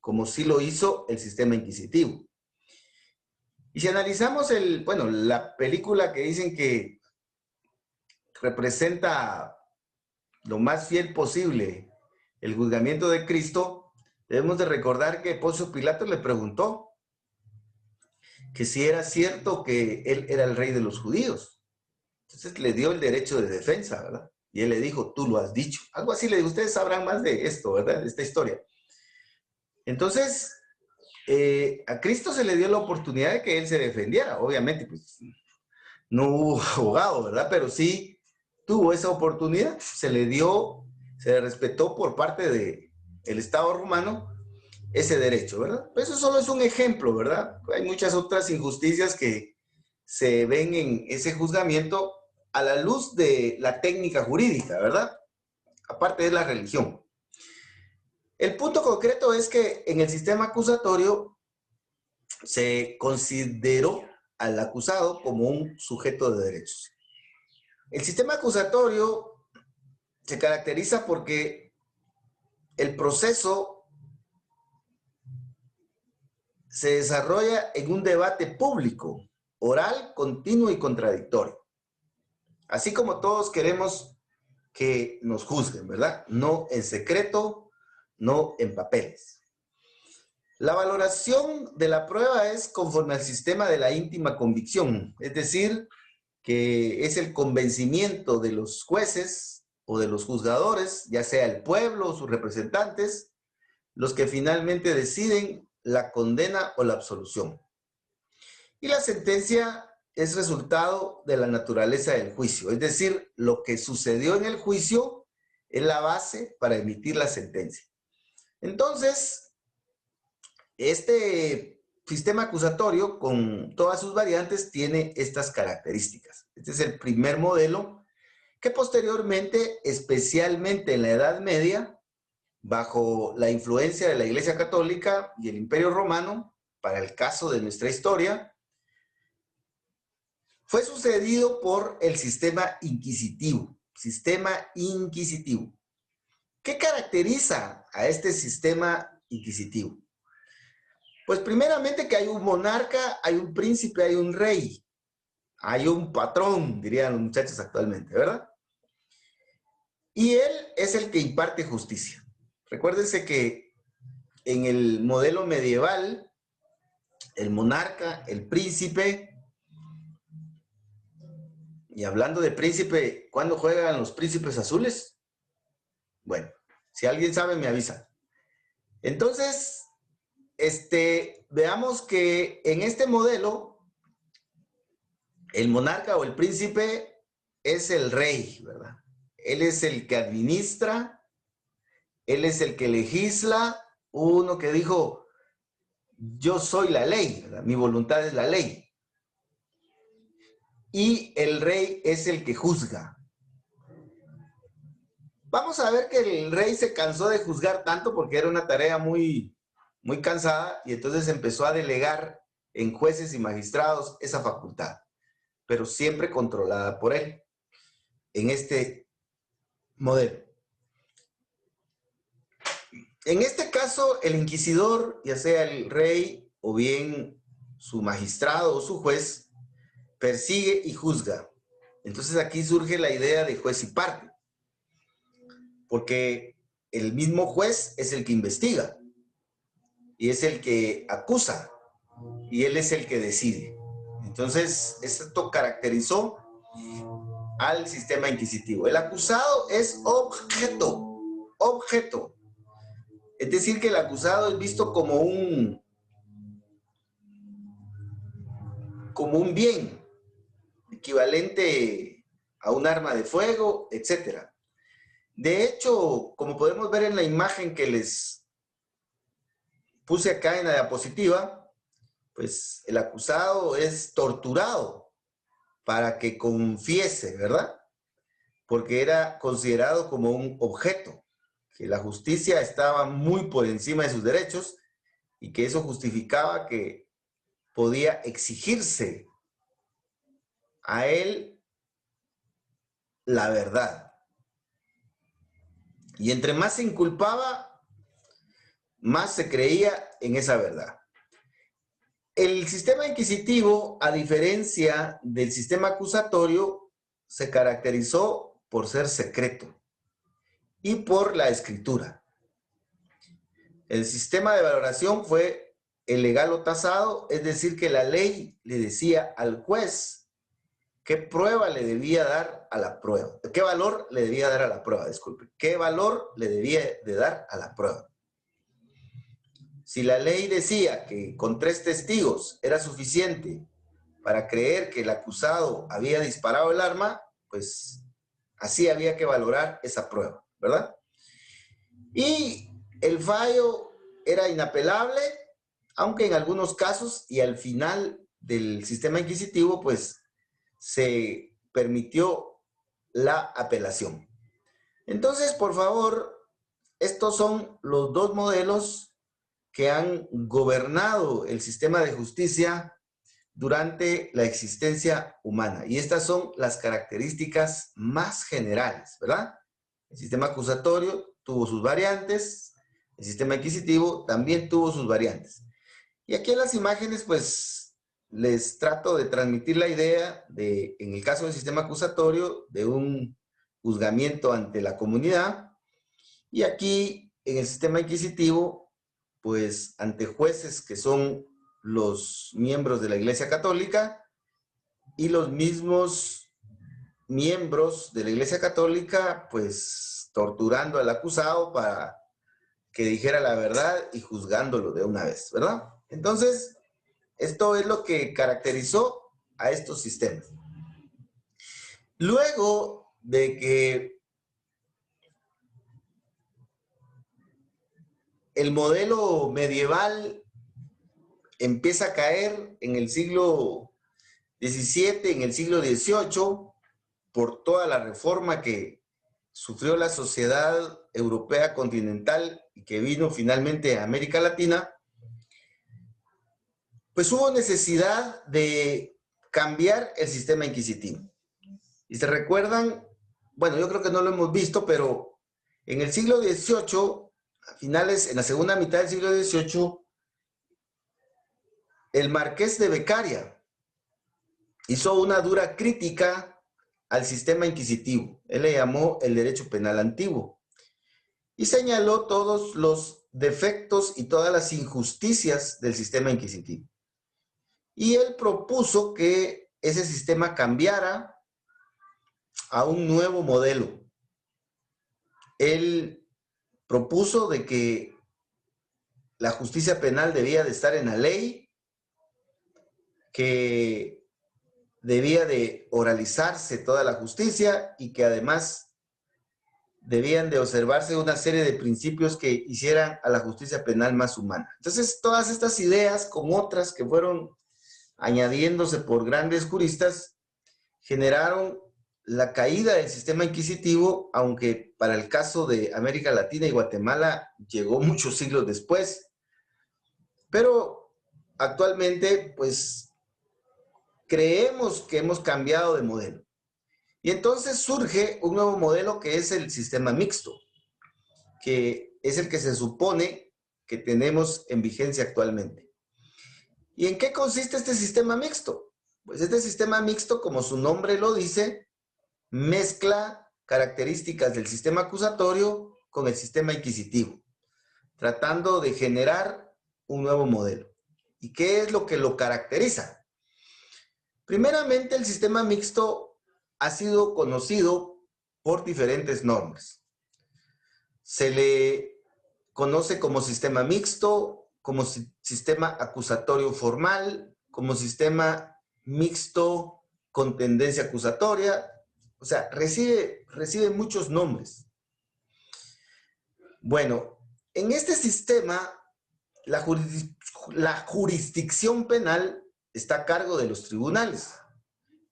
como sí lo hizo el sistema inquisitivo. Y si analizamos la película que dicen que representa lo más fiel posible el juzgamiento de Cristo, debemos de recordar que Poncio Pilato le preguntó que si era cierto que él era el rey de los judíos. Entonces le dio el derecho de defensa, ¿verdad? Y él le dijo, tú lo has dicho. Algo así le dijo, ustedes sabrán más de esto, ¿verdad? De esta historia. Entonces, a Cristo se le dio la oportunidad de que él se defendiera. Obviamente, pues, no hubo abogado, ¿verdad? Pero sí tuvo esa oportunidad, se le dio, se le respetó por parte del Estado romano ese derecho, ¿verdad? Eso solo es un ejemplo, ¿verdad? Hay muchas otras injusticias que se ven en ese juzgamiento a la luz de la técnica jurídica, ¿verdad? Aparte de la religión. El punto concreto es que en el sistema acusatorio se consideró al acusado como un sujeto de derechos. El sistema acusatorio se caracteriza porque el proceso se desarrolla en un debate público, oral, continuo y contradictorio. Así como todos queremos que nos juzguen, ¿verdad? No en secreto, no en papeles. La valoración de la prueba es conforme al sistema de la íntima convicción, es decir, que es el convencimiento de los jueces o de los juzgadores, ya sea el pueblo o sus representantes, los que finalmente deciden la condena o la absolución. Y la sentencia es resultado de la naturaleza del juicio, es decir, lo que sucedió en el juicio es la base para emitir la sentencia. Entonces, este sistema acusatorio, con todas sus variantes, tiene estas características. Este es el primer modelo que posteriormente, especialmente en la Edad Media, bajo la influencia de la Iglesia Católica y el Imperio Romano, para el caso de nuestra historia, fue sucedido por el sistema inquisitivo. Sistema inquisitivo. ¿Qué caracteriza a este sistema inquisitivo? Pues primeramente que hay un monarca, hay un príncipe, hay un rey, hay un patrón, dirían los muchachos actualmente, ¿verdad? Y él es el que imparte justicia. Recuérdense que en el modelo medieval, el monarca, el príncipe Y hablando de príncipe, ¿cuándo juegan los príncipes azules? Bueno, si alguien sabe, me avisa. Entonces, veamos que en este modelo, el monarca o el príncipe es el rey, ¿verdad? Él es el que administra, él es el que legisla. Uno que dijo, yo soy la ley, ¿verdad? Mi voluntad es la ley. Y el rey es el que juzga. Vamos a ver que el rey se cansó de juzgar tanto porque era una tarea muy cansada y entonces empezó a delegar en jueces y magistrados esa facultad, pero siempre controlada por él en este modelo. En este caso, el inquisidor, ya sea el rey o bien su magistrado o su juez, persigue y juzga. Entonces aquí surge la idea de juez y parte, porque el mismo juez es el que investiga y es el que acusa y él es el que decide. Entonces, esto caracterizó al sistema inquisitivo. El acusado es objeto. Es decir, que el acusado es visto como un bien, equivalente a un arma de fuego, etc. De hecho, como podemos ver en la imagen que les puse acá en la diapositiva, pues el acusado es torturado para que confiese, ¿verdad? Porque era considerado como un objeto, que la justicia estaba muy por encima de sus derechos y que eso justificaba que podía exigirse a él la verdad. Y entre más se inculpaba, más se creía en esa verdad. El sistema inquisitivo, a diferencia del sistema acusatorio, se caracterizó por ser secreto y por la escritura. El sistema de valoración fue el legal o tasado, es decir, que la ley le decía al juez qué prueba le debía dar a la prueba, qué valor le debía dar a la prueba, disculpe, qué valor le debía de dar a la prueba. Si la ley decía que con 3 testigos era suficiente para creer que el acusado había disparado el arma, pues así había que valorar esa prueba, ¿verdad? Y el fallo era inapelable, aunque en algunos casos y al final del sistema inquisitivo, pues se permitió la apelación. Entonces, por favor, estos son los 2 modelos que han gobernado el sistema de justicia durante la existencia humana. Y estas son las características más generales, ¿verdad? El sistema acusatorio tuvo sus variantes, el sistema inquisitivo también tuvo sus variantes. Y aquí en las imágenes, pues, les trato de transmitir la idea de, en el caso del sistema acusatorio, de un juzgamiento ante la comunidad, y aquí, en el sistema inquisitivo, pues, ante jueces que son los miembros de la Iglesia Católica y los mismos miembros de la Iglesia Católica, pues, torturando al acusado para que dijera la verdad y juzgándolo de una vez, ¿verdad? Entonces, esto es lo que caracterizó a estos sistemas. Luego de que el modelo medieval empieza a caer en el siglo XVII, en el siglo XVIII, por toda la reforma que sufrió la sociedad europea continental y que vino finalmente a América Latina, pues hubo necesidad de cambiar el sistema inquisitivo. Y se recuerdan, bueno, yo creo que no lo hemos visto, pero en el siglo XVIII, a finales, en la segunda mitad del siglo XVIII, el marqués de Beccaria hizo una dura crítica al sistema inquisitivo. Él le llamó el derecho penal antiguo y señaló todos los defectos y todas las injusticias del sistema inquisitivo. Y él propuso que ese sistema cambiara a un nuevo modelo. Él propuso de que la justicia penal debía de estar en la ley, que debía de oralizarse toda la justicia y que además debían de observarse una serie de principios que hicieran a la justicia penal más humana. Entonces, todas estas ideas, con otras que fueron añadiéndose por grandes juristas, generaron la caída del sistema inquisitivo, aunque para el caso de América Latina y Guatemala llegó muchos siglos después. Pero actualmente, pues, creemos que hemos cambiado de modelo. Y entonces surge un nuevo modelo que es el sistema mixto, que es el que se supone que tenemos en vigencia actualmente. ¿Y en qué consiste este sistema mixto? Pues este sistema mixto, como su nombre lo dice, mezcla características del sistema acusatorio con el sistema inquisitivo, tratando de generar un nuevo modelo. ¿Y qué es lo que lo caracteriza? Primeramente, el sistema mixto ha sido conocido por diferentes normas. Se le conoce como sistema mixto, como sistema acusatorio formal, como sistema mixto con tendencia acusatoria. O sea, recibe muchos nombres. Bueno, en este sistema, la jurisdicción penal está a cargo de los tribunales.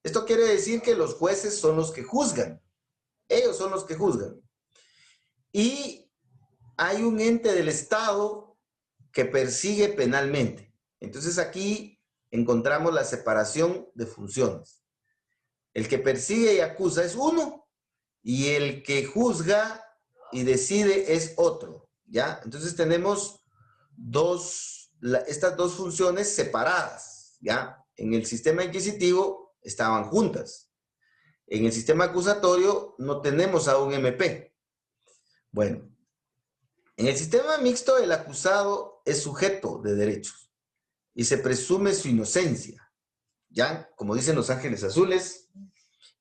Esto quiere decir que los jueces son los que juzgan. Ellos son los que juzgan. Y hay un ente del Estado que persigue penalmente. Entonces aquí encontramos la separación de funciones. El que persigue y acusa es uno, y el que juzga y decide es otro, ¿ya? Entonces tenemos estas dos funciones separadas, ¿ya? En el sistema inquisitivo estaban juntas. En el sistema acusatorio no tenemos a un MP. Bueno, en el sistema mixto el acusado es sujeto de derechos y se presume su inocencia, ¿ya? Como dicen los ángeles azules,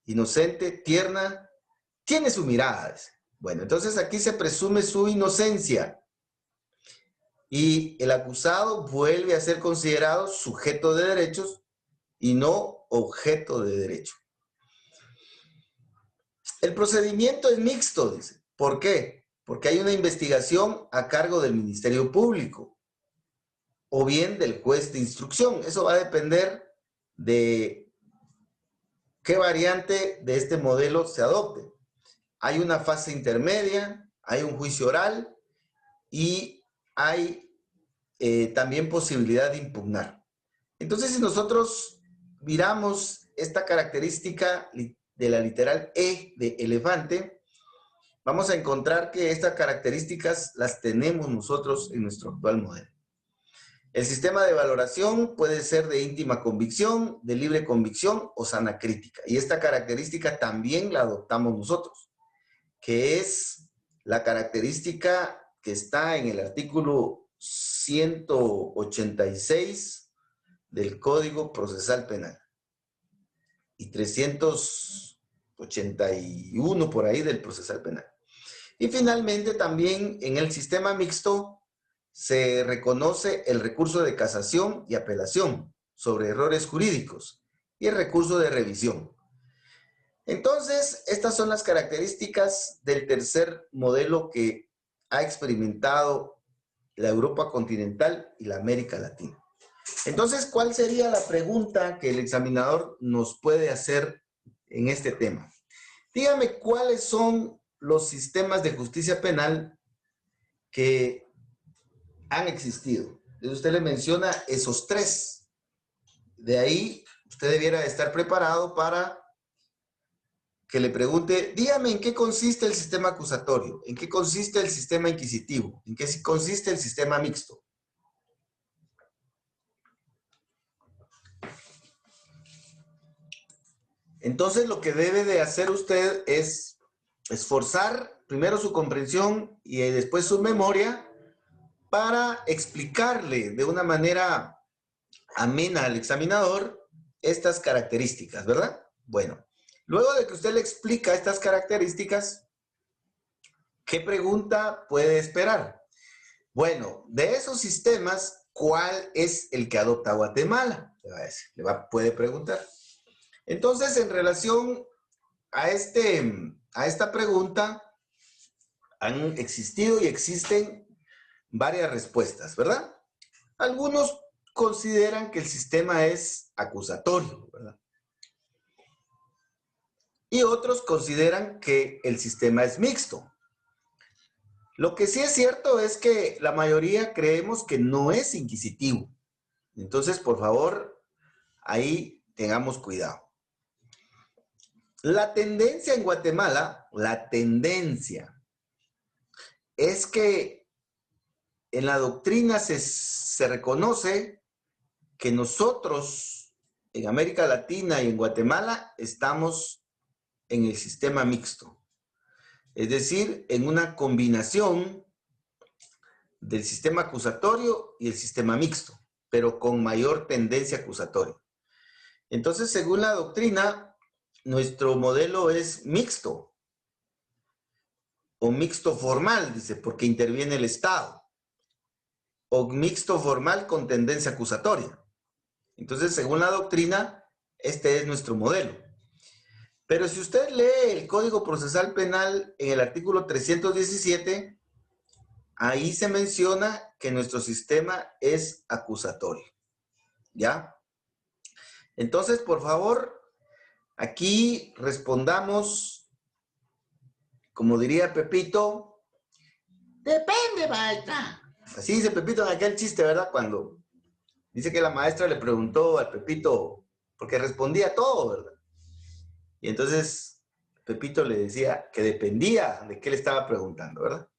inocente, tierna, tiene su mirada. Bueno, entonces aquí se presume su inocencia y el acusado vuelve a ser considerado sujeto de derechos y no objeto de derecho. El procedimiento es mixto, dice. ¿Por qué? Porque hay una investigación a cargo del Ministerio Público o bien del juez de instrucción. Eso va a depender de qué variante de este modelo se adopte. Hay una fase intermedia, hay un juicio oral y hay también posibilidad de impugnar. Entonces, si nosotros miramos esta característica de la literal E de elefante, vamos a encontrar que estas características las tenemos nosotros en nuestro actual modelo. El sistema de valoración puede ser de íntima convicción, de libre convicción o sana crítica. Y esta característica también la adoptamos nosotros, que es la característica que está en el artículo 186 del Código Procesal Penal y 381 por ahí del Procesal Penal. Y finalmente también en el sistema mixto se reconoce el recurso de casación y apelación sobre errores jurídicos y el recurso de revisión. Entonces, estas son las características del tercer modelo que ha experimentado la Europa continental y la América Latina. Entonces, ¿cuál sería la pregunta que el examinador nos puede hacer en este tema? Dígame cuáles son los sistemas de justicia penal que han existido. Entonces, usted le menciona esos tres. De ahí, usted debiera estar preparado para que le pregunte, dígame en qué consiste el sistema acusatorio, en qué consiste el sistema inquisitivo, en qué consiste el sistema mixto. Entonces, lo que debe de hacer usted es esforzar primero su comprensión y después su memoria para explicarle de una manera amena al examinador estas características, ¿verdad? Bueno, Luego de que usted le explica estas características, ¿qué pregunta puede esperar? Bueno, de esos sistemas, ¿cuál es el que adopta Guatemala? Le va a decir, puede preguntar. Entonces, en relación a esta pregunta, han existido y existen varias respuestas, ¿verdad? Algunos consideran que el sistema es acusatorio, ¿verdad? Y otros consideran que el sistema es mixto. Lo que sí es cierto es que la mayoría creemos que no es inquisitivo. Entonces, por favor, ahí tengamos cuidado. La tendencia en Guatemala, la tendencia es que en la doctrina se reconoce que nosotros en América Latina y en Guatemala estamos en el sistema mixto. Es decir, en una combinación del sistema acusatorio y el sistema mixto, pero con mayor tendencia acusatoria. Entonces, según la doctrina, nuestro modelo es mixto o mixto formal, dice, porque interviene el Estado, o mixto formal con tendencia acusatoria. Entonces, según la doctrina, este es nuestro modelo. Pero si usted lee el Código Procesal Penal en el artículo 317, ahí se menciona que nuestro sistema es acusatorio. ¿Ya? Entonces, por favor, aquí respondamos, como diría Pepito, depende, maestra. Así dice Pepito en aquel chiste, ¿verdad? Cuando dice que la maestra le preguntó al Pepito, porque respondía todo, ¿verdad? Y entonces Pepito le decía que dependía de qué le estaba preguntando, ¿verdad?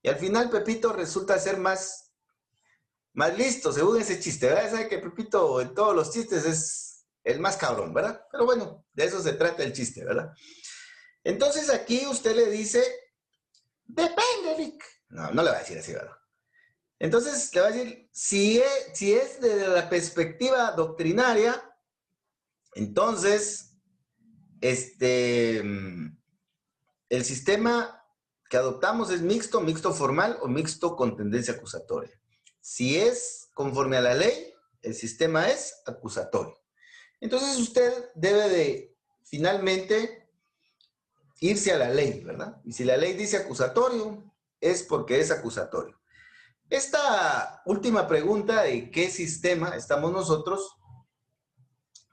Y al final Pepito resulta ser más listo, según ese chiste, ¿verdad? Sabe que Pepito en todos los chistes es el más cabrón, ¿verdad? Pero bueno, de eso se trata el chiste, ¿verdad? Entonces aquí usted le dice, depende, Vic. No, no le va a decir así, ¿verdad? Entonces le va a decir, si es desde la perspectiva doctrinaria, entonces el sistema que adoptamos es mixto, mixto formal o mixto con tendencia acusatoria. Si es conforme a la ley, el sistema es acusatorio. Entonces usted debe de finalmente irse a la ley, ¿verdad? Y si la ley dice acusatorio, es porque es acusatorio. Esta última pregunta de qué sistema estamos nosotros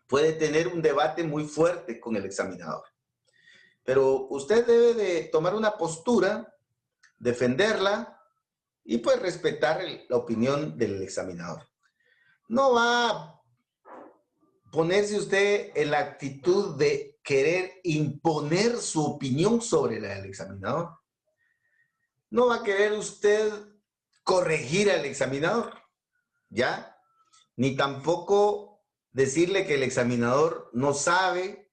puede tener un debate muy fuerte con el examinador. Pero usted debe de tomar una postura, defenderla y pues respetar la opinión del examinador. No va a ponerse usted en la actitud de querer imponer su opinión sobre la del examinador. No va a querer usted corregir al examinador, ¿ya? Ni tampoco decirle que el examinador no sabe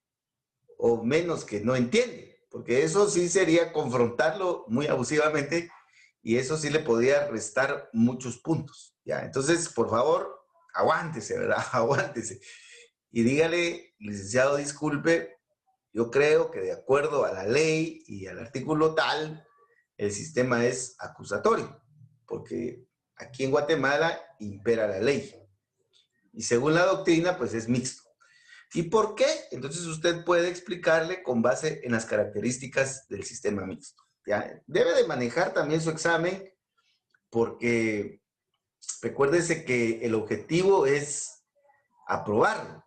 o menos que no entiende, porque eso sí sería confrontarlo muy abusivamente y eso sí le podría restar muchos puntos, ¿ya? Entonces, por favor, aguántese, ¿verdad? Aguántese. Y dígale, licenciado, disculpe, yo creo que de acuerdo a la ley y al artículo tal, el sistema es acusatorio, porque aquí en Guatemala impera la ley. Y según la doctrina, pues es mixto. ¿Y por qué? Entonces usted puede explicarle con base en las características del sistema mixto, ¿ya? Debe de manejar también su examen porque recuérdese que el objetivo es aprobarlo.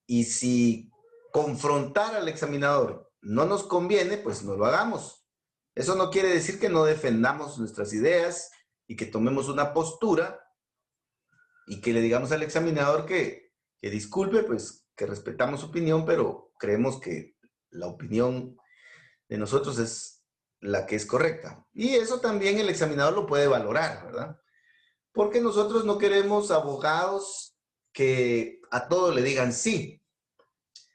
Y si confrontar al examinador no nos conviene, pues no lo hagamos. Eso no quiere decir que no defendamos nuestras ideas y que tomemos una postura y que le digamos al examinador que disculpe, pues que respetamos su opinión, pero creemos que la opinión de nosotros es la que es correcta. Y eso también el examinador lo puede valorar, ¿verdad? Porque nosotros no queremos abogados que a todo le digan sí,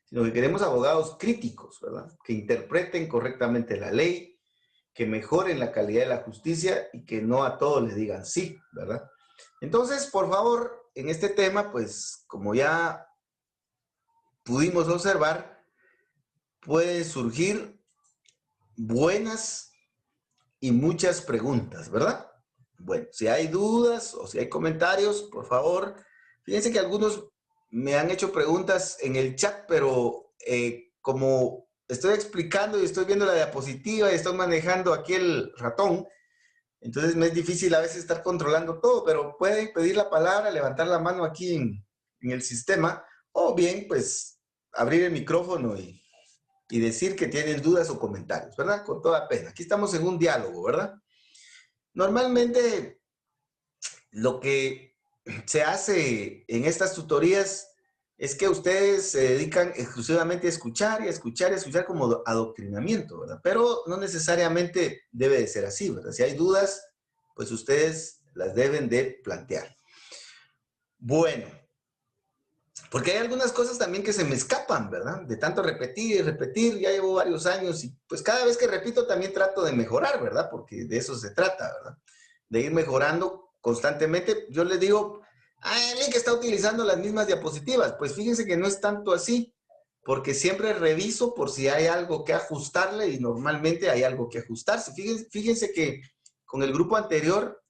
sino que queremos abogados críticos, ¿verdad? Que interpreten correctamente la ley, que mejoren la calidad de la justicia y que no a todos les digan sí, ¿verdad? Entonces, por favor, en este tema, pues, como ya pudimos observar, pueden surgir buenas y muchas preguntas, ¿verdad? Bueno, si hay dudas o si hay comentarios, por favor, fíjense que algunos me han hecho preguntas en el chat, pero como estoy explicando y estoy viendo la diapositiva y estoy manejando aquí el ratón, entonces me es difícil a veces estar controlando todo, pero pueden pedir la palabra, levantar la mano aquí en el sistema, o bien, pues, abrir el micrófono y decir que tienen dudas o comentarios, ¿verdad? Con toda pena. Aquí estamos en un diálogo, ¿verdad? Normalmente, lo que se hace en estas tutorías es que ustedes se dedican exclusivamente a escuchar y a escuchar y a escuchar como adoctrinamiento, ¿verdad? Pero no necesariamente debe de ser así, ¿verdad? Si hay dudas, pues ustedes las deben de plantear. Bueno, porque hay algunas cosas también que se me escapan, ¿verdad? De tanto repetir y repetir, ya llevo varios años y pues cada vez que repito también trato de mejorar, ¿verdad? Porque de eso se trata, ¿verdad? De ir mejorando constantemente. Yo les digo, que está utilizando las mismas diapositivas. Pues fíjense que no es tanto así, porque siempre reviso por si hay algo que ajustarle y normalmente hay algo que ajustarse. Fíjense que con el grupo anterior,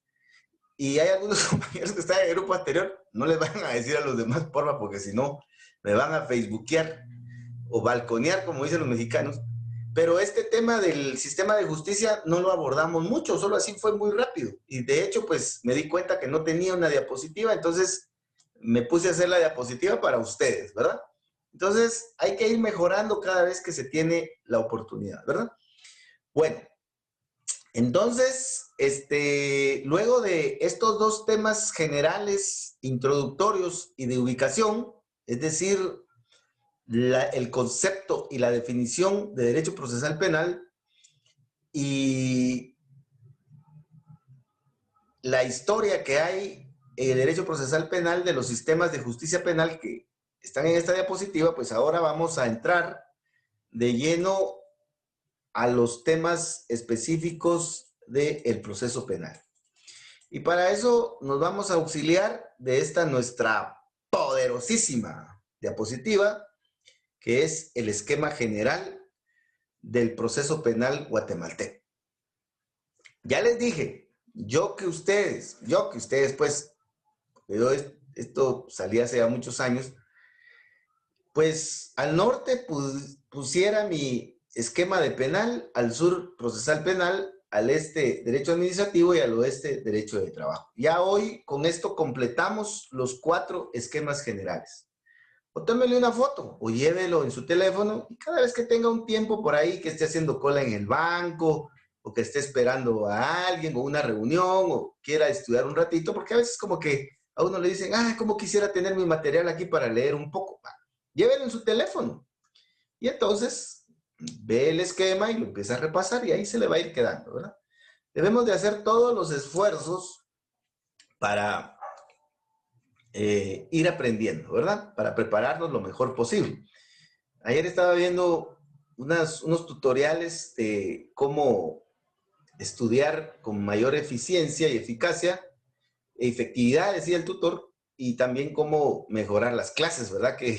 y hay algunos compañeros que están en el grupo anterior, no les van a decir a los demás, porfa, porque si no, me van a facebookear o balconear, como dicen los mexicanos. Pero este tema del sistema de justicia no lo abordamos mucho, solo así fue muy rápido. Y de hecho, pues me di cuenta que no tenía una diapositiva, entonces me puse a hacer la diapositiva para ustedes, ¿verdad? Entonces hay que ir mejorando cada vez que se tiene la oportunidad, ¿verdad? Bueno, entonces, luego de estos dos temas generales, introductorios y de ubicación, es decir, el concepto y la definición de derecho procesal penal y la historia que hay en el derecho procesal penal de los sistemas de justicia penal que están en esta diapositiva, pues ahora vamos a entrar de lleno a los temas específicos del proceso penal. Y para eso nos vamos a auxiliar de esta nuestra poderosísima diapositiva, que es el esquema general del proceso penal guatemalteco. Ya les dije, pues, esto salía hace ya muchos años, pues al norte pusiera mi esquema de penal, al sur procesal penal, al este derecho administrativo y al oeste derecho de trabajo. Ya hoy con esto completamos los 4 esquemas generales. O tómele una foto o llévelo en su teléfono y cada vez que tenga un tiempo por ahí que esté haciendo cola en el banco o que esté esperando a alguien o una reunión o quiera estudiar un ratito, porque a veces como que a uno le dicen, cómo quisiera tener mi material aquí para leer un poco. Llévelo en su teléfono. Y entonces ve el esquema y lo empieza a repasar y ahí se le va a ir quedando, ¿verdad? Debemos de hacer todos los esfuerzos para ir aprendiendo, ¿verdad? Para prepararnos lo mejor posible. Ayer estaba viendo unos tutoriales de cómo estudiar con mayor eficiencia y eficacia, efectividad, decía el tutor, y también cómo mejorar las clases, ¿verdad? Que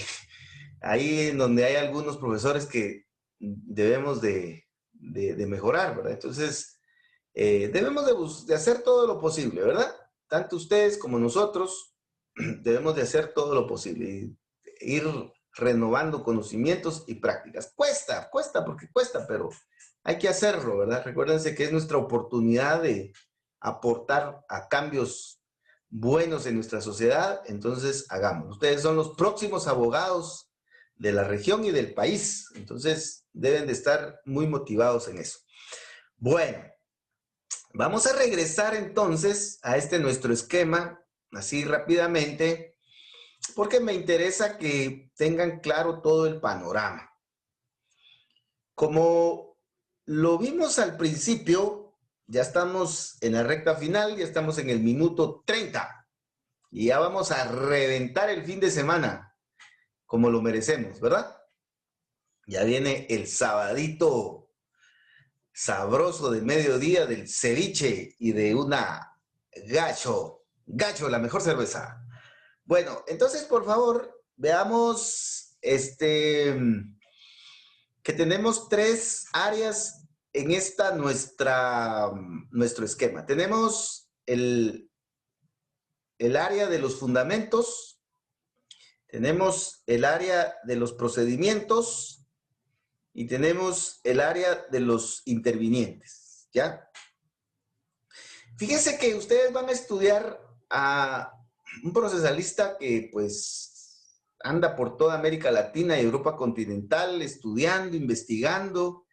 ahí en donde hay algunos profesores que debemos de mejorar, ¿verdad? Entonces, debemos de hacer todo lo posible, ¿verdad? Tanto ustedes como nosotros debemos de hacer todo lo posible y ir renovando conocimientos y prácticas. Cuesta porque cuesta, pero hay que hacerlo, ¿verdad? Recuérdense que es nuestra oportunidad de aportar a cambios buenos en nuestra sociedad, entonces hagámoslo. Ustedes son los próximos abogados de la región y del país, entonces deben de estar muy motivados en eso. Bueno, vamos a regresar entonces a nuestro esquema, así rápidamente, porque me interesa que tengan claro todo el panorama. Como lo vimos al principio, ya estamos en la recta final, ya estamos en el minuto 30 y ya vamos a reventar el fin de semana, como lo merecemos, ¿verdad? Ya viene el sabadito sabroso de mediodía del ceviche y de una gacho, la mejor cerveza. Bueno, entonces, por favor, veamos que tenemos tres áreas en nuestro esquema. Tenemos el área de los fundamentos, tenemos el área de los procedimientos y tenemos el área de los intervinientes, ¿ya? Fíjense que ustedes van a estudiar a un procesalista que pues anda por toda América Latina y Europa continental estudiando, investigando,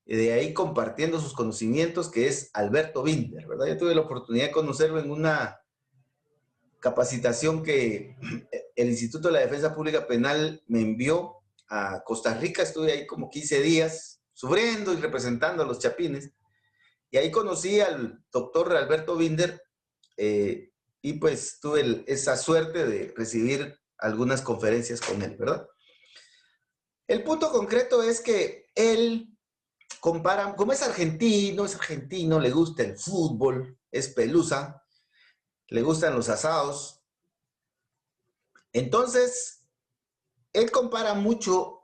y de ahí compartiendo sus conocimientos, que es Alberto Binder, ¿verdad? Yo tuve la oportunidad de conocerlo en una capacitación que el Instituto de la Defensa Pública Penal me envió a Costa Rica. Estuve ahí como 15 días sufriendo y representando a los chapines. Y ahí conocí al doctor Alberto Binder y pues tuve esa suerte de recibir algunas conferencias con él, ¿verdad? El punto concreto es que él compara, como es argentino, le gusta el fútbol, es pelusa, le gustan los asados. Entonces, él compara mucho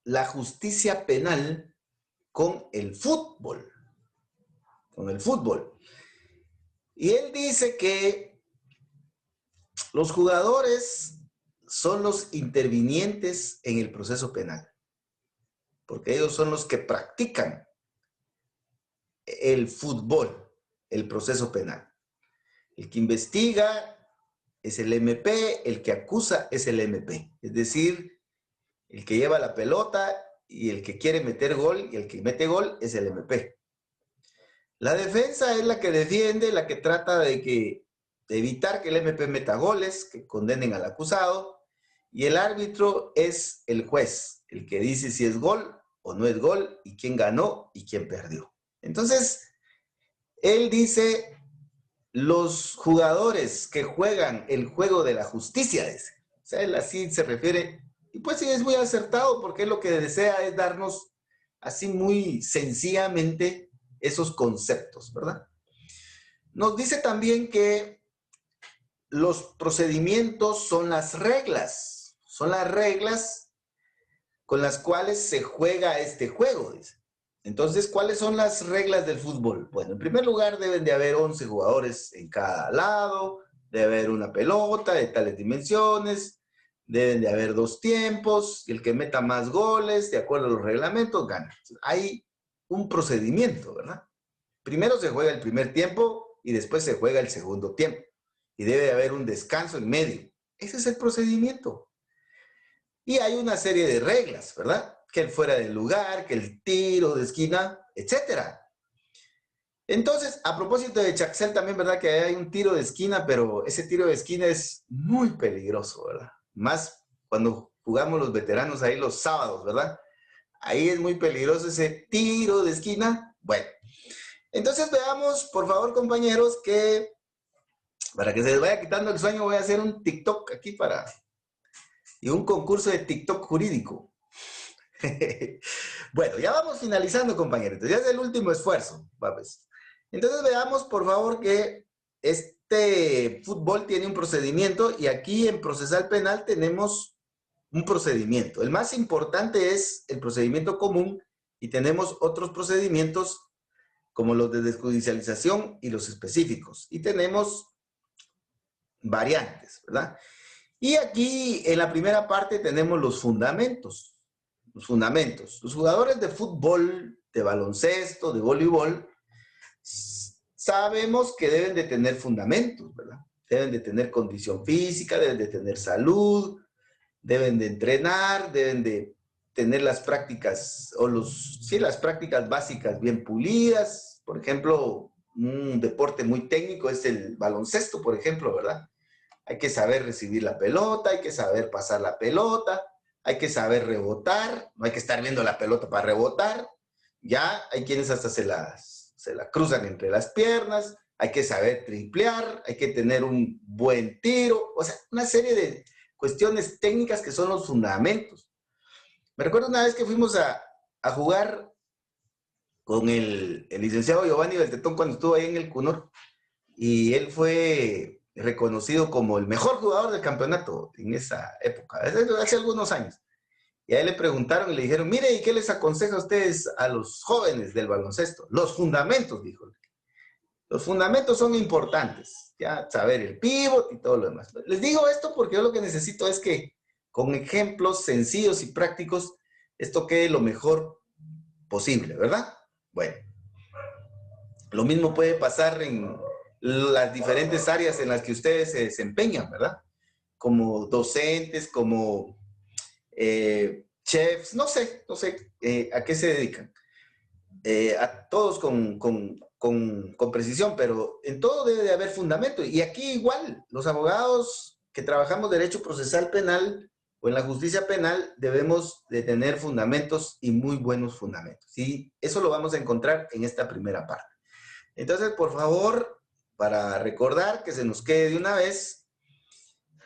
la justicia penal con el fútbol. Y él dice que los jugadores son los intervinientes en el proceso penal, porque ellos son los que practican el fútbol, el proceso penal. El que investiga es el MP, el que acusa es el MP, es decir, el que lleva la pelota y el que quiere meter gol y el que mete gol es el MP. La defensa es la que defiende, la que trata de evitar que el MP meta goles, que condenen al acusado, y el árbitro es el juez, el que dice si es gol o no es gol, y quién ganó y quién perdió. Entonces, él dice, los jugadores que juegan el juego de la justicia, dice. O sea, él así se refiere, y pues sí, es muy acertado, porque él lo que desea es darnos así muy sencillamente esos conceptos, ¿verdad? Nos dice también que los procedimientos son las reglas con las cuales se juega este juego, dice. Entonces, ¿cuáles son las reglas del fútbol? Bueno, en primer lugar, deben de haber 11 jugadores en cada lado, debe haber una pelota de tales dimensiones, deben de haber 2 tiempos, y el que meta más goles, de acuerdo a los reglamentos, gana. Hay un procedimiento, ¿verdad? Primero se juega el primer tiempo y después se juega el segundo tiempo. Y debe de haber un descanso en medio. Ese es el procedimiento. Y hay una serie de reglas, ¿verdad? Que el fuera del lugar, que el tiro de esquina, etc. Entonces, a propósito de Chaxel también, ¿verdad? Que hay un tiro de esquina, pero ese tiro de esquina es muy peligroso, ¿verdad? Más cuando jugamos los veteranos ahí los sábados, ¿verdad? Ahí es muy peligroso ese tiro de esquina. Bueno, entonces veamos, por favor, compañeros, que para que se les vaya quitando el sueño voy a hacer un TikTok aquí y un concurso de TikTok jurídico. Bueno, ya vamos finalizando, compañeros. Ya es el último esfuerzo. Vamos. Entonces veamos, por favor, que este fútbol tiene un procedimiento y aquí en procesal penal tenemos un procedimiento. El más importante es el procedimiento común y tenemos otros procedimientos como los de desjudicialización y los específicos. Y tenemos variantes, ¿verdad? Y aquí en la primera parte tenemos los fundamentos. Los fundamentos. Los jugadores de fútbol, de baloncesto, de voleibol, sabemos que deben de tener fundamentos, ¿verdad? Deben de tener condición física, deben de tener salud, deben de entrenar, deben de tener las prácticas, las prácticas básicas bien pulidas. Por ejemplo, un deporte muy técnico es el baloncesto, por ejemplo, ¿verdad? Hay que saber recibir la pelota, hay que saber pasar la pelota, hay que saber rebotar, no hay que estar viendo la pelota para rebotar. Ya hay quienes hasta se la cruzan entre las piernas, hay que saber triplear, hay que tener un buen tiro, o sea, una serie de cuestiones técnicas que son los fundamentos. Me recuerdo una vez que fuimos a jugar con el licenciado Giovanni Beltetón cuando estuvo ahí en el CUNOR, y él fue reconocido como el mejor jugador del campeonato en esa época, hace algunos años. Y a él le preguntaron y le dijeron, mire, ¿y qué les aconseja a ustedes a los jóvenes del baloncesto? Los fundamentos, dijo. Los fundamentos son importantes, ya saber el pívot y todo lo demás. Les digo esto porque yo lo que necesito es que con ejemplos sencillos y prácticos esto quede lo mejor posible, ¿verdad? Bueno, lo mismo puede pasar en las diferentes áreas en las que ustedes se desempeñan, ¿verdad? Como docentes, como chefs, no sé a qué se dedican. A todos con precisión, pero en todo debe de haber fundamento. Y aquí igual, los abogados que trabajamos derecho procesal penal o en la justicia penal debemos de tener fundamentos y muy buenos fundamentos. Y eso lo vamos a encontrar en esta primera parte. Entonces, por favor, para recordar que se nos quede de una vez,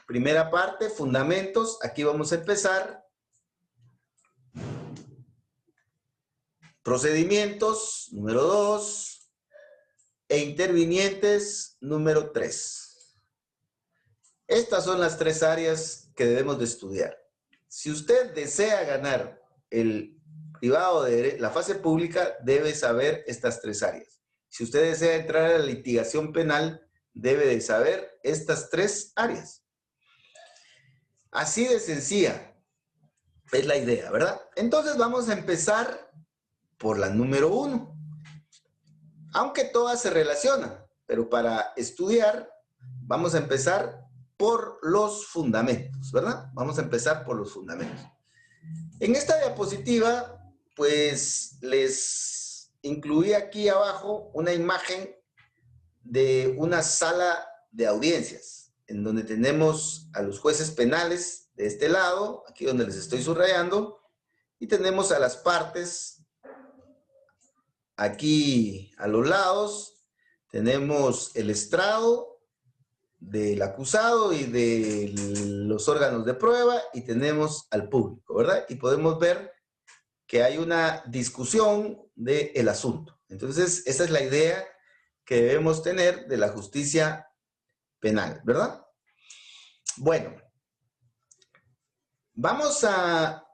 primera parte, fundamentos. Aquí vamos a empezar. Procedimientos, número 2, e intervinientes, número 3. Estas son las 3 áreas que debemos de estudiar. Si usted desea ganar el privado de la fase pública, debe saber estas 3 áreas. Si usted desea entrar a la litigación penal, debe de saber estas 3 áreas. Así de sencilla es la idea, ¿verdad? Entonces vamos a empezar por la número 1. Aunque todas se relacionan, pero para estudiar vamos a empezar por los fundamentos, ¿verdad? Vamos a empezar por los fundamentos. En esta diapositiva, pues les incluí aquí abajo una imagen de una sala de audiencias, en donde tenemos a los jueces penales de este lado, aquí donde les estoy subrayando, y tenemos a las partes. Aquí a los lados tenemos el estrado del acusado y de los órganos de prueba y tenemos al público, ¿verdad? Y podemos ver que hay una discusión del asunto. Entonces, esa es la idea que debemos tener de la justicia penal, ¿verdad? Bueno, vamos a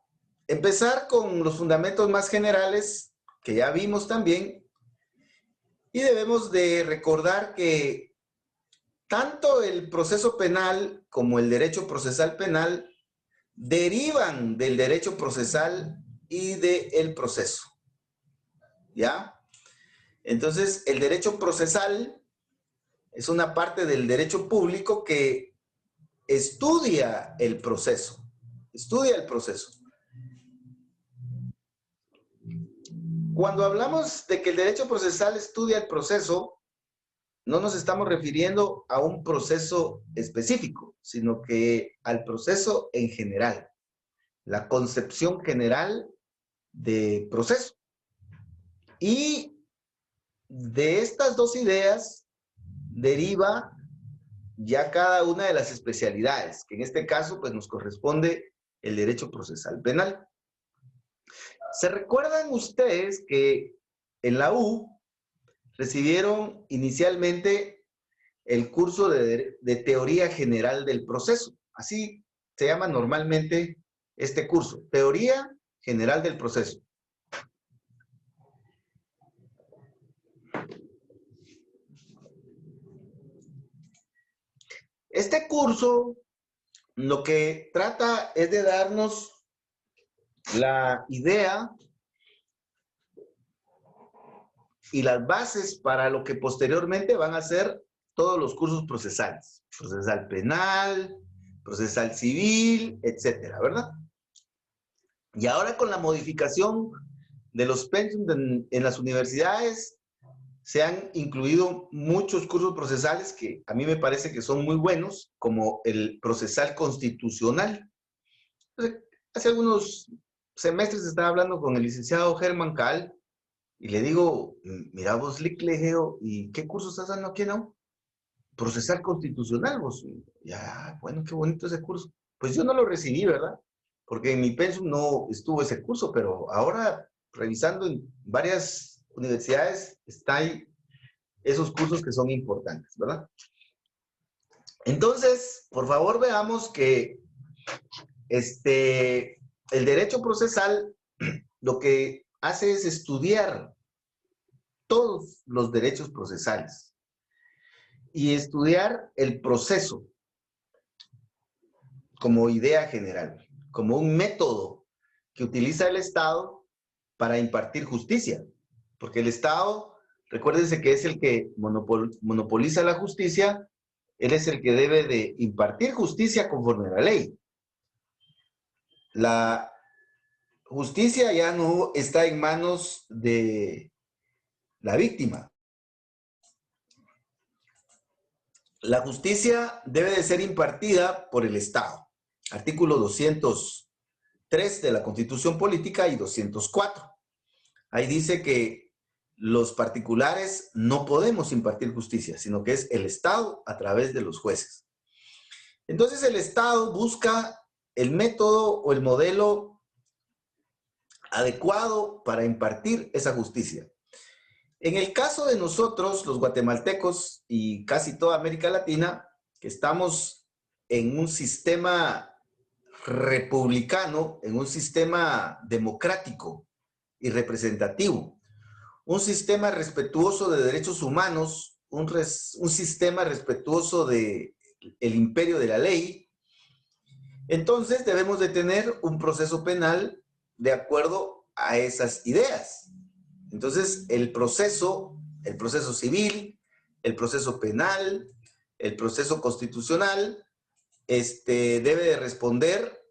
empezar con los fundamentos más generales que ya vimos también, y debemos de recordar que tanto el proceso penal como el derecho procesal penal derivan del derecho procesal y del proceso, ¿ya? Entonces, el derecho procesal es una parte del derecho público que estudia el proceso, Cuando hablamos de que el derecho procesal estudia el proceso, no nos estamos refiriendo a un proceso específico, sino que al proceso en general, la concepción general de proceso. Y de estas 2 ideas deriva ya cada una de las especialidades, que en este caso pues nos corresponde el derecho procesal penal. ¿Se recuerdan ustedes que en la U recibieron inicialmente el curso de teoría general del proceso? Así se llama normalmente este curso, teoría general del proceso. Este curso lo que trata es de darnos la idea y las bases para lo que posteriormente van a ser todos los cursos procesales. Procesal penal, procesal civil, etcétera, ¿verdad? Y ahora con la modificación de los pensum en las universidades, se han incluido muchos cursos procesales que a mí me parece que son muy buenos, como el procesal constitucional. Hace algunos semestres estaba hablando con el licenciado Germán Cal y le digo, mira vos, Lick, le dije, ¿y qué curso estás dando aquí, no? Procesal constitucional, vos. Ya, bueno, qué bonito ese curso. Pues yo no lo recibí, ¿verdad? Porque en mi pensum no estuvo ese curso, pero ahora, revisando en varias universidades, están esos cursos que son importantes, ¿verdad? Entonces, por favor, veamos que el derecho procesal lo que hace es estudiar todos los derechos procesales y estudiar el proceso como idea general, como un método que utiliza el Estado para impartir justicia. Porque el Estado, recuérdense que es el que monopoliza la justicia, él es el que debe de impartir justicia conforme a la ley. La justicia ya no está en manos de la víctima. La justicia debe de ser impartida por el Estado. Artículo 203 de la Constitución Política y 204. Ahí dice que los particulares no podemos impartir justicia, sino que es el Estado a través de los jueces. Entonces el Estado busca el método o el modelo adecuado para impartir esa justicia. En el caso de nosotros, los guatemaltecos y casi toda América Latina, que estamos en un sistema republicano, en un sistema democrático y representativo, un sistema respetuoso de derechos humanos, un sistema respetuoso del imperio de la ley, entonces debemos de tener un proceso penal de acuerdo a esas ideas. Entonces, el proceso civil, el proceso penal, el proceso constitucional, debe de responder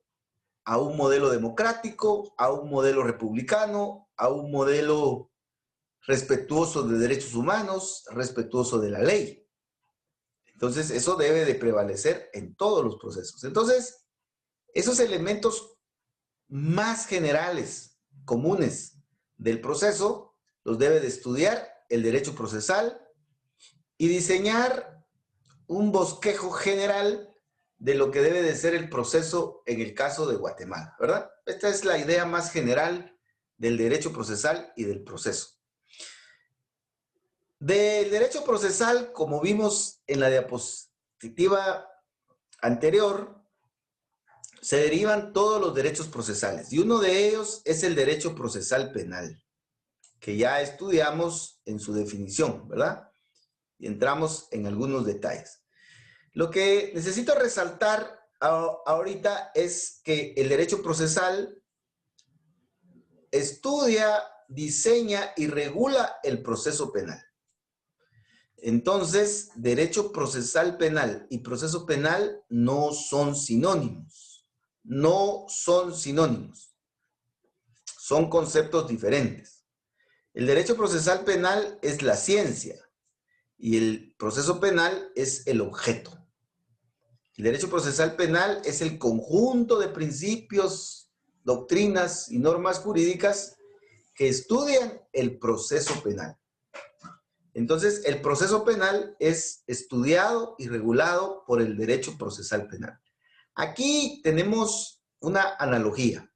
a un modelo democrático, a un modelo republicano, a un modelo respetuoso de derechos humanos, respetuoso de la ley. Entonces, eso debe de prevalecer en todos los procesos. Entonces, esos elementos más generales, comunes del proceso, los debe de estudiar el derecho procesal y diseñar un bosquejo general de lo que debe de ser el proceso en el caso de Guatemala, ¿verdad? Esta es la idea más general del derecho procesal y del proceso. Del derecho procesal, como vimos en la diapositiva anterior, se derivan todos los derechos procesales y uno de ellos es el derecho procesal penal, que ya estudiamos en su definición, ¿verdad? Y entramos en algunos detalles. Lo que necesito resaltar ahorita es que el derecho procesal estudia, diseña y regula el proceso penal. Entonces, derecho procesal penal y proceso penal no son sinónimos. No son sinónimos. Son conceptos diferentes. El derecho procesal penal es la ciencia y el proceso penal es el objeto. El derecho procesal penal es el conjunto de principios, doctrinas y normas jurídicas que estudian el proceso penal. Entonces, el proceso penal es estudiado y regulado por el derecho procesal penal. Aquí tenemos una analogía.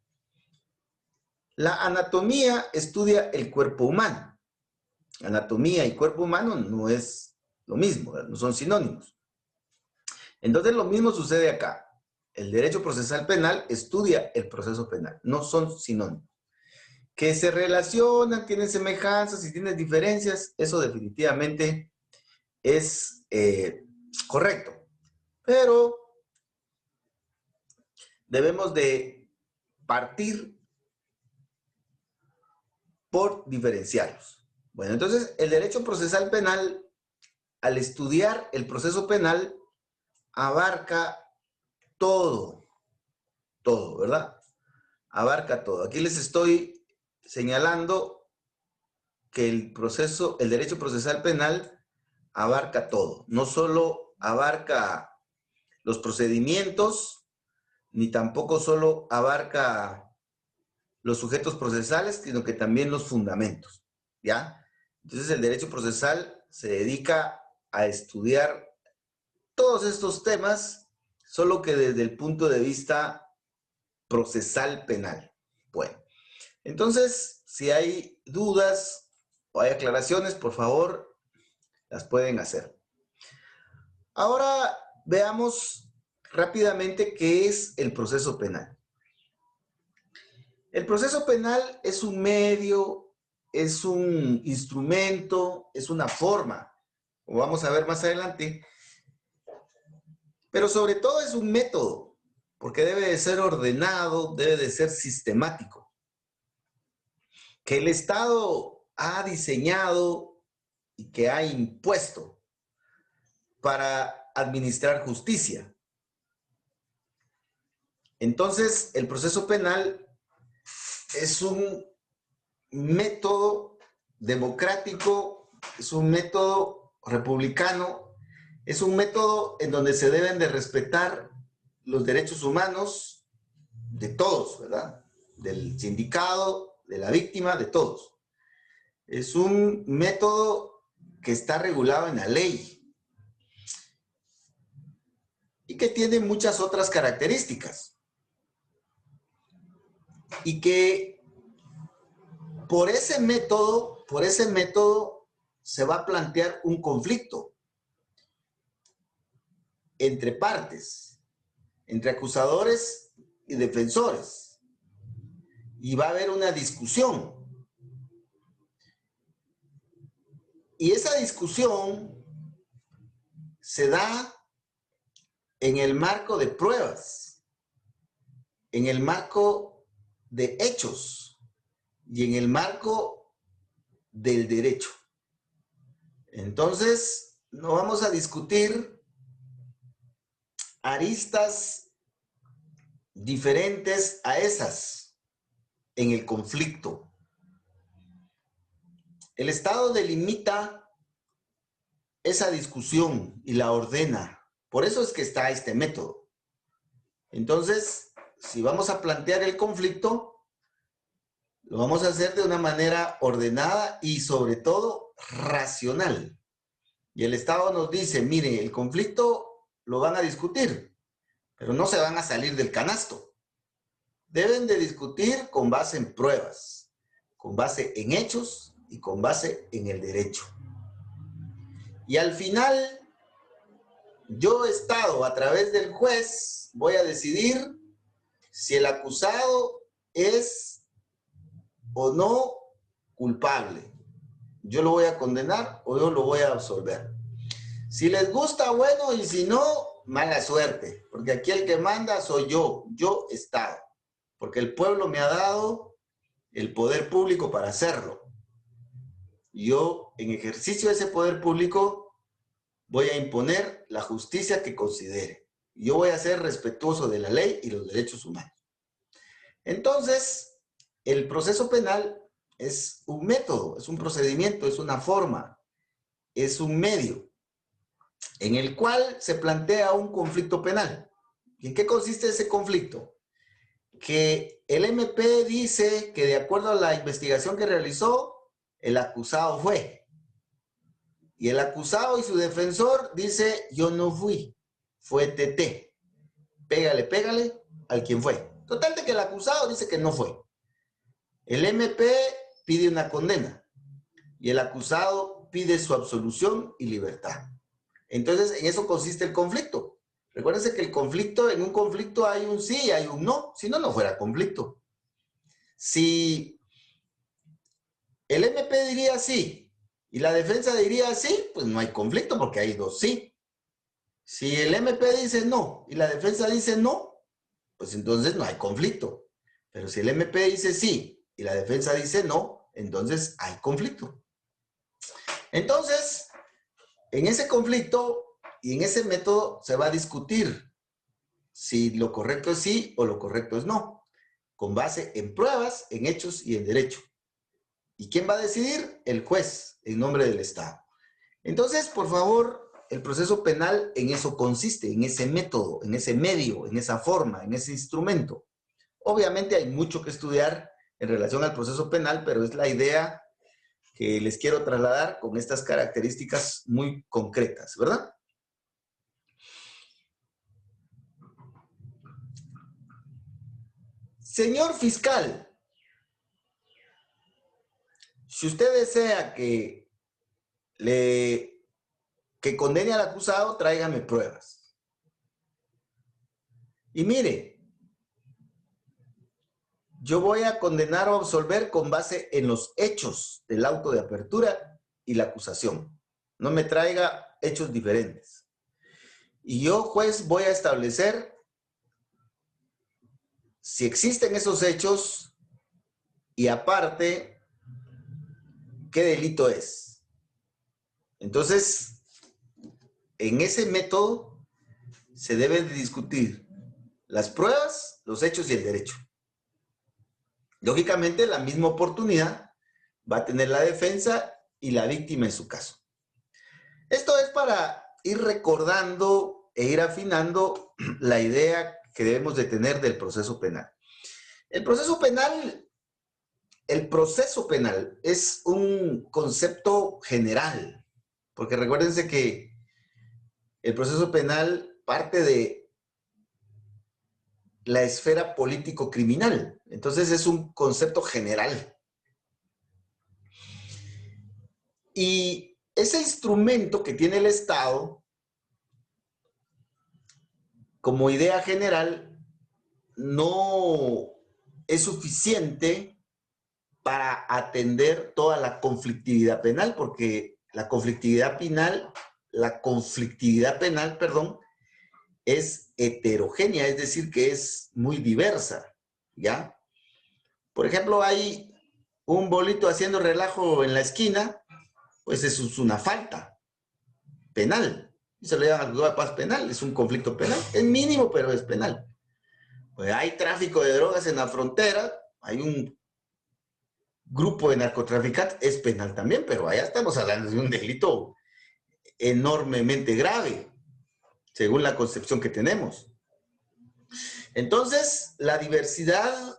La anatomía estudia el cuerpo humano. Anatomía y cuerpo humano no es lo mismo, no son sinónimos. Entonces, lo mismo sucede acá. El derecho procesal penal estudia el proceso penal, no son sinónimos. Que se relacionan, tienen semejanzas y tienen diferencias, eso definitivamente es correcto. Pero debemos de partir por diferenciarlos. Bueno, entonces el derecho procesal penal, al estudiar el proceso penal, abarca todo, ¿verdad? Abarca todo. Aquí les estoy señalando que el derecho procesal penal abarca todo. No solo abarca los procedimientos, ni tampoco solo abarca los sujetos procesales, sino que también los fundamentos, ¿ya? Entonces el derecho procesal se dedica a estudiar todos estos temas, solo que desde el punto de vista procesal penal. Bueno, entonces, si hay dudas o hay aclaraciones, por favor, las pueden hacer. Ahora veamos rápidamente qué es el proceso penal. El proceso penal es un medio, es un instrumento, es una forma, como vamos a ver más adelante, pero sobre todo es un método, porque debe de ser ordenado, debe de ser sistemático, que el Estado ha diseñado y que ha impuesto para administrar justicia. Entonces, el proceso penal es un método democrático, es un método republicano, es un método en donde se deben de respetar los derechos humanos de todos, ¿verdad? Del sindicado, de la víctima, de todos. Es un método que está regulado en la ley y que tiene muchas otras características. Y que por ese método se va a plantear un conflicto entre partes, entre acusadores y defensores. Y va a haber una discusión. Y esa discusión se da en el marco de pruebas, en el marco de hechos y en el marco del derecho. Entonces, no vamos a discutir aristas diferentes a esas en el conflicto. El Estado delimita esa discusión y la ordena. Por eso es que está este método. Entonces, si vamos a plantear el conflicto, lo vamos a hacer de una manera ordenada y sobre todo racional. Y el Estado nos dice, mire, el conflicto lo van a discutir, pero no se van a salir del canasto. Deben de discutir con base en pruebas, con base en hechos y con base en el derecho. Y al final, yo, Estado, a través del juez, voy a decidir si el acusado es o no culpable. Yo lo voy a condenar o yo lo voy a absolver. Si les gusta, bueno, y si no, mala suerte, porque aquí el que manda soy yo Estado, porque el pueblo me ha dado el poder público para hacerlo. Yo, en ejercicio de ese poder público, voy a imponer la justicia que considere. Yo voy a ser respetuoso de la ley y los derechos humanos. Entonces, el proceso penal es un método, es un procedimiento, es una forma, es un medio en el cual se plantea un conflicto penal. ¿Y en qué consiste ese conflicto? Que el MP dice que de acuerdo a la investigación que realizó, el acusado fue. Y el acusado y su defensor dice, yo no fui, fue TT. Pégale al quien fue. Total de que el acusado dice que no fue. El MP pide una condena y el acusado pide su absolución y libertad. Entonces, en eso consiste el conflicto. Recuérdense que en un conflicto hay un sí y hay un no, si no, no fuera conflicto. Si el MP diría sí y la defensa diría sí, pues no hay conflicto porque hay dos sí. Si el MP dice no y la defensa dice no, pues entonces no hay conflicto. Pero si el MP dice sí y la defensa dice no, entonces hay conflicto. Entonces, en ese conflicto y en ese método se va a discutir si lo correcto es sí o lo correcto es no, con base en pruebas, en hechos y en derecho. ¿Y quién va a decidir? El juez, en nombre del Estado. Entonces, por favor, el proceso penal en eso consiste, en ese método, en ese medio, en esa forma, en ese instrumento. Obviamente hay mucho que estudiar en relación al proceso penal, pero es la idea que les quiero trasladar con estas características muy concretas, ¿verdad? Señor fiscal, si usted desea que condene al acusado, tráigame pruebas. Y mire, yo voy a condenar o absolver con base en los hechos del auto de apertura y la acusación. No me traiga hechos diferentes. Y yo, juez, voy a establecer si existen esos hechos y aparte, ¿qué delito es? Entonces, en ese método se deben de discutir las pruebas, los hechos y el derecho. Lógicamente, la misma oportunidad va a tener la defensa y la víctima en su caso. Esto es para ir recordando e ir afinando la idea que debemos de tener del proceso penal. El proceso penal es un concepto general, porque recuérdense que el proceso penal parte de la esfera político-criminal. Entonces es un concepto general. Y ese instrumento que tiene el Estado como idea general no es suficiente para atender toda la conflictividad penal, porque la conflictividad penal, es heterogénea, es decir, que es muy diversa, ¿ya? Por ejemplo, hay un bolito haciendo relajo en la esquina, pues eso es una falta penal. Y se le llama juzgado de paz penal, es un conflicto penal. Es mínimo, pero es penal. Pues hay tráfico de drogas en la frontera, hay un grupo de narcotraficantes, es penal también, pero allá estamos hablando de un delito enormemente grave, según la concepción que tenemos. Entonces, la diversidad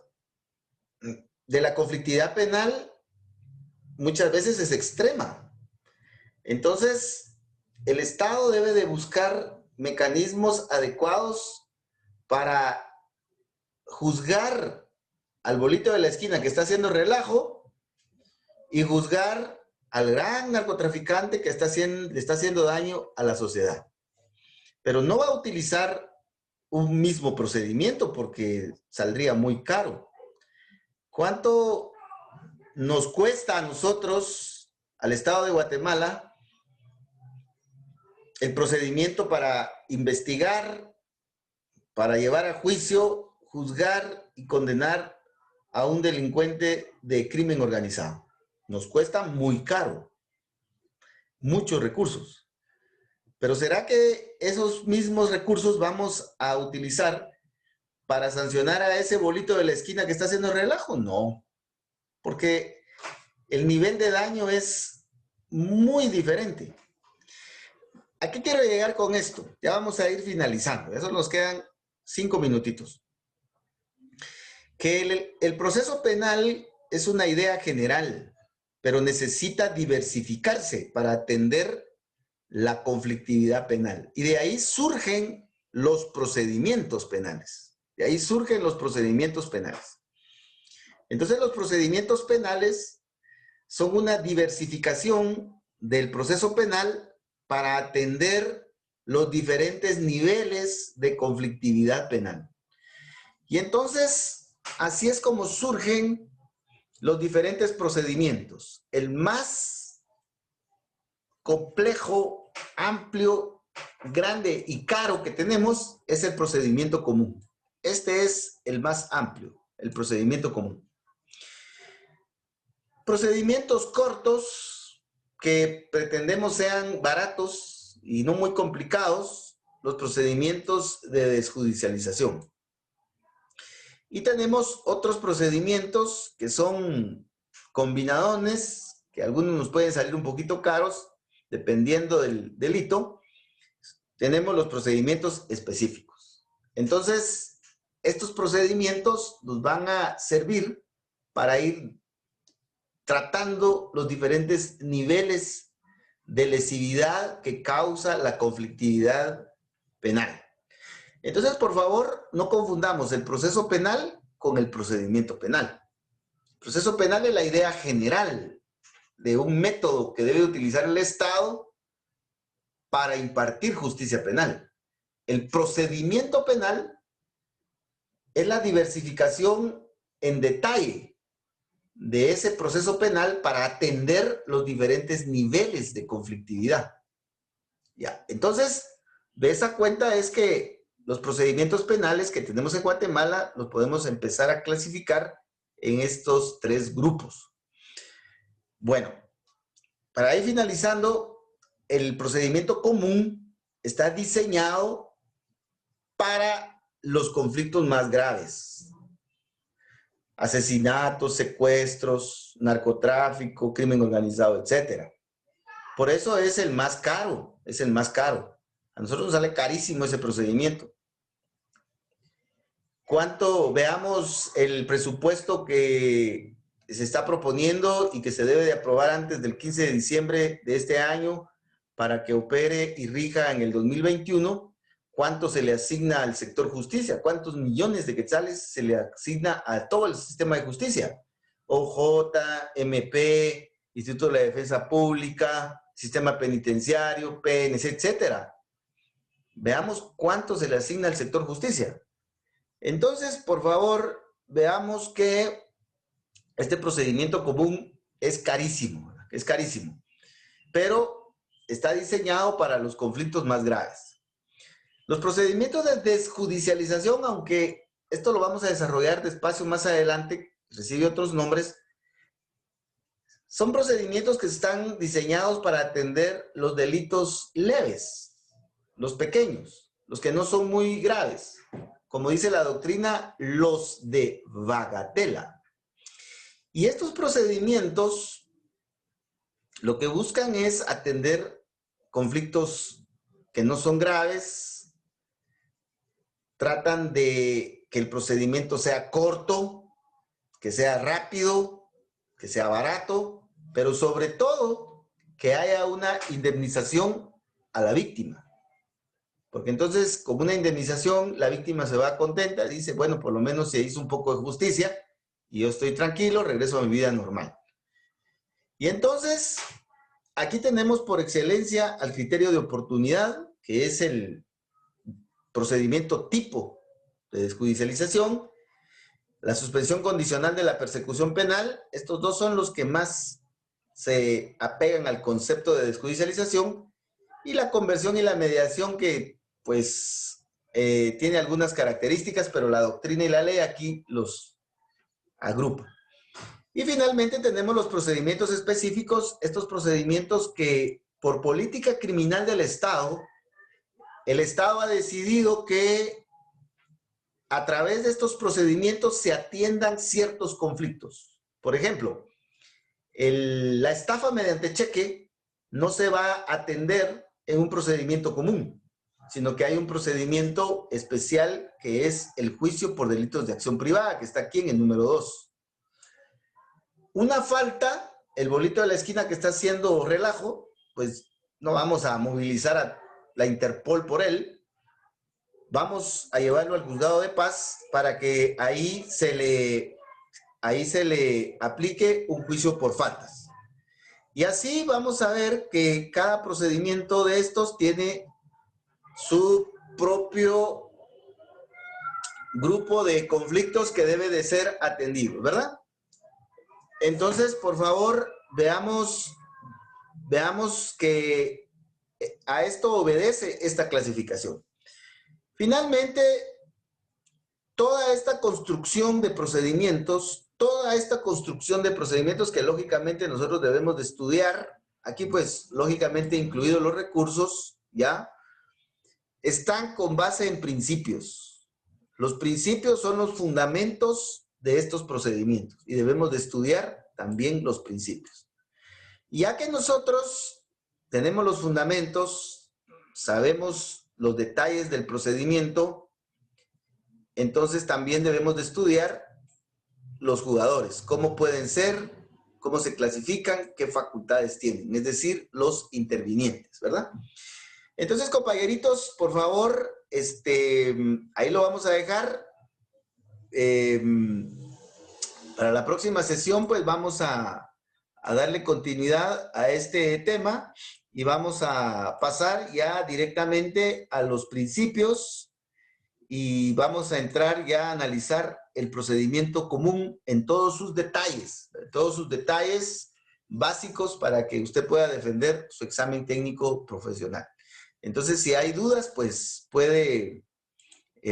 de la conflictividad penal muchas veces es extrema. Entonces, el Estado debe de buscar mecanismos adecuados para juzgar al bolito de la esquina que está haciendo relajo y juzgar al gran narcotraficante que le está haciendo daño a la sociedad. Pero no va a utilizar un mismo procedimiento porque saldría muy caro. ¿Cuánto nos cuesta a nosotros, al Estado de Guatemala, el procedimiento para investigar, para llevar a juicio, juzgar y condenar a un delincuente de crimen organizado? Nos cuesta muy caro, muchos recursos. Pero ¿será que esos mismos recursos vamos a utilizar para sancionar a ese bolito de la esquina que está haciendo relajo? No, porque el nivel de daño es muy diferente. ¿A qué quiero llegar con esto? Ya vamos a ir finalizando. Eso nos quedan 5 minutitos. Que el proceso penal es una idea general, pero necesita diversificarse para atender la conflictividad penal. Y de ahí surgen los procedimientos penales. De ahí surgen los procedimientos penales. Entonces, los procedimientos penales son una diversificación del proceso penal para atender los diferentes niveles de conflictividad penal. Y entonces, así es como surgen los diferentes procedimientos. El más complejo, amplio, grande y caro que tenemos es el procedimiento común. Este es el más amplio, el procedimiento común. Procedimientos cortos que pretendemos sean baratos y no muy complicados, los procedimientos de desjudicialización. Y tenemos otros procedimientos que son combinadones, que algunos nos pueden salir un poquito caros, dependiendo del delito. Tenemos los procedimientos específicos. Entonces, estos procedimientos nos van a servir para ir tratando los diferentes niveles de lesividad que causa la conflictividad penal. Entonces, por favor, no confundamos el proceso penal con el procedimiento penal. El proceso penal es la idea general de un método que debe utilizar el Estado para impartir justicia penal. El procedimiento penal es la diversificación en detalle de ese proceso penal para atender los diferentes niveles de conflictividad. Ya, entonces, de esa cuenta es que los procedimientos penales que tenemos en Guatemala los podemos empezar a clasificar en estos 3 grupos. Bueno, para ir finalizando, el procedimiento común está diseñado para los conflictos más graves. Asesinatos, secuestros, narcotráfico, crimen organizado, etc. Por eso es el más caro, es el más caro. A nosotros nos sale carísimo ese procedimiento. ¿Cuánto? Veamos el presupuesto que se está proponiendo y que se debe de aprobar antes del 15 de diciembre de este año para que opere y rija en el 2021. ¿Cuánto se le asigna al sector justicia? ¿Cuántos millones de quetzales se le asigna a todo el sistema de justicia? OJ, MP, Instituto de la Defensa Pública, Sistema Penitenciario, PNC, etcétera. Veamos cuánto se le asigna al sector justicia. Entonces, por favor, veamos que este procedimiento común es carísimo, pero está diseñado para los conflictos más graves. Los procedimientos de desjudicialización, aunque esto lo vamos a desarrollar despacio más adelante, recibe otros nombres, son procedimientos que están diseñados para atender los delitos leves, los pequeños, los que no son muy graves. Como dice la doctrina, los de bagatela. Y estos procedimientos lo que buscan es atender conflictos que no son graves, tratan de que el procedimiento sea corto, que sea rápido, que sea barato, pero sobre todo que haya una indemnización a la víctima. Porque entonces, con una indemnización, la víctima se va contenta, dice, bueno, por lo menos se hizo un poco de justicia y yo estoy tranquilo, regreso a mi vida normal. Y entonces, aquí tenemos por excelencia al criterio de oportunidad, que es el procedimiento tipo de desjudicialización, la suspensión condicional de la persecución penal. Estos 2 son los que más se apegan al concepto de desjudicialización, y la conversión y la mediación, que pues tiene algunas características, pero la doctrina y la ley aquí los agrupa. Y finalmente tenemos los procedimientos específicos, estos procedimientos que por política criminal del Estado, el Estado ha decidido que a través de estos procedimientos se atiendan ciertos conflictos. Por ejemplo, la estafa mediante cheque no se va a atender en un procedimiento común, sino que hay un procedimiento especial que es el juicio por delitos de acción privada, que está aquí en el número 2. Una falta, el bolito de la esquina que está haciendo relajo, pues no vamos a movilizar a la Interpol por él, vamos a llevarlo al juzgado de paz para que ahí se le aplique un juicio por faltas. Y así vamos a ver que cada procedimiento de estos tiene su propio grupo de conflictos que debe de ser atendido, ¿verdad? Entonces, por favor, veamos que a esto obedece esta clasificación. Finalmente, toda esta construcción de procedimientos que lógicamente nosotros debemos de estudiar, aquí pues lógicamente incluidos los recursos, ¿ya? Están con base en principios. Los principios son los fundamentos de estos procedimientos y debemos de estudiar también los principios. Ya que nosotros tenemos los fundamentos, sabemos los detalles del procedimiento, entonces también debemos de estudiar los jugadores, cómo pueden ser, cómo se clasifican, qué facultades tienen, es decir, los intervinientes, ¿verdad? Entonces, compañeritos, por favor, ahí lo vamos a dejar. Para la próxima sesión, pues vamos a darle continuidad a este tema y vamos a pasar ya directamente a los principios y vamos a entrar ya a analizar el procedimiento común en todos sus detalles básicos para que usted pueda defender su examen técnico profesional. Entonces, si hay dudas, pues puede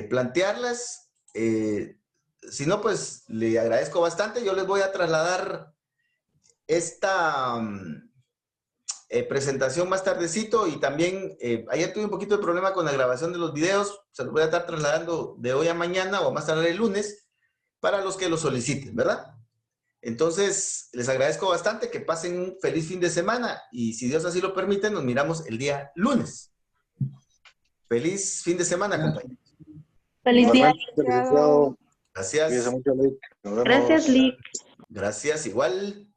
plantearlas. Si no, pues le agradezco bastante. Yo les voy a trasladar esta presentación más tardecito y también ayer tuve un poquito de problema con la grabación de los videos. Se los voy a estar trasladando de hoy a mañana o más tarde el lunes para los que lo soliciten, ¿verdad? Entonces, les agradezco bastante, que pasen un feliz fin de semana y si Dios así lo permite, nos miramos el día lunes. Feliz fin de semana, compañeros. Feliz día. Licenciado. Gracias. Cuídese mucho, Lick. Nos vemos. Gracias, Lick. Gracias, igual.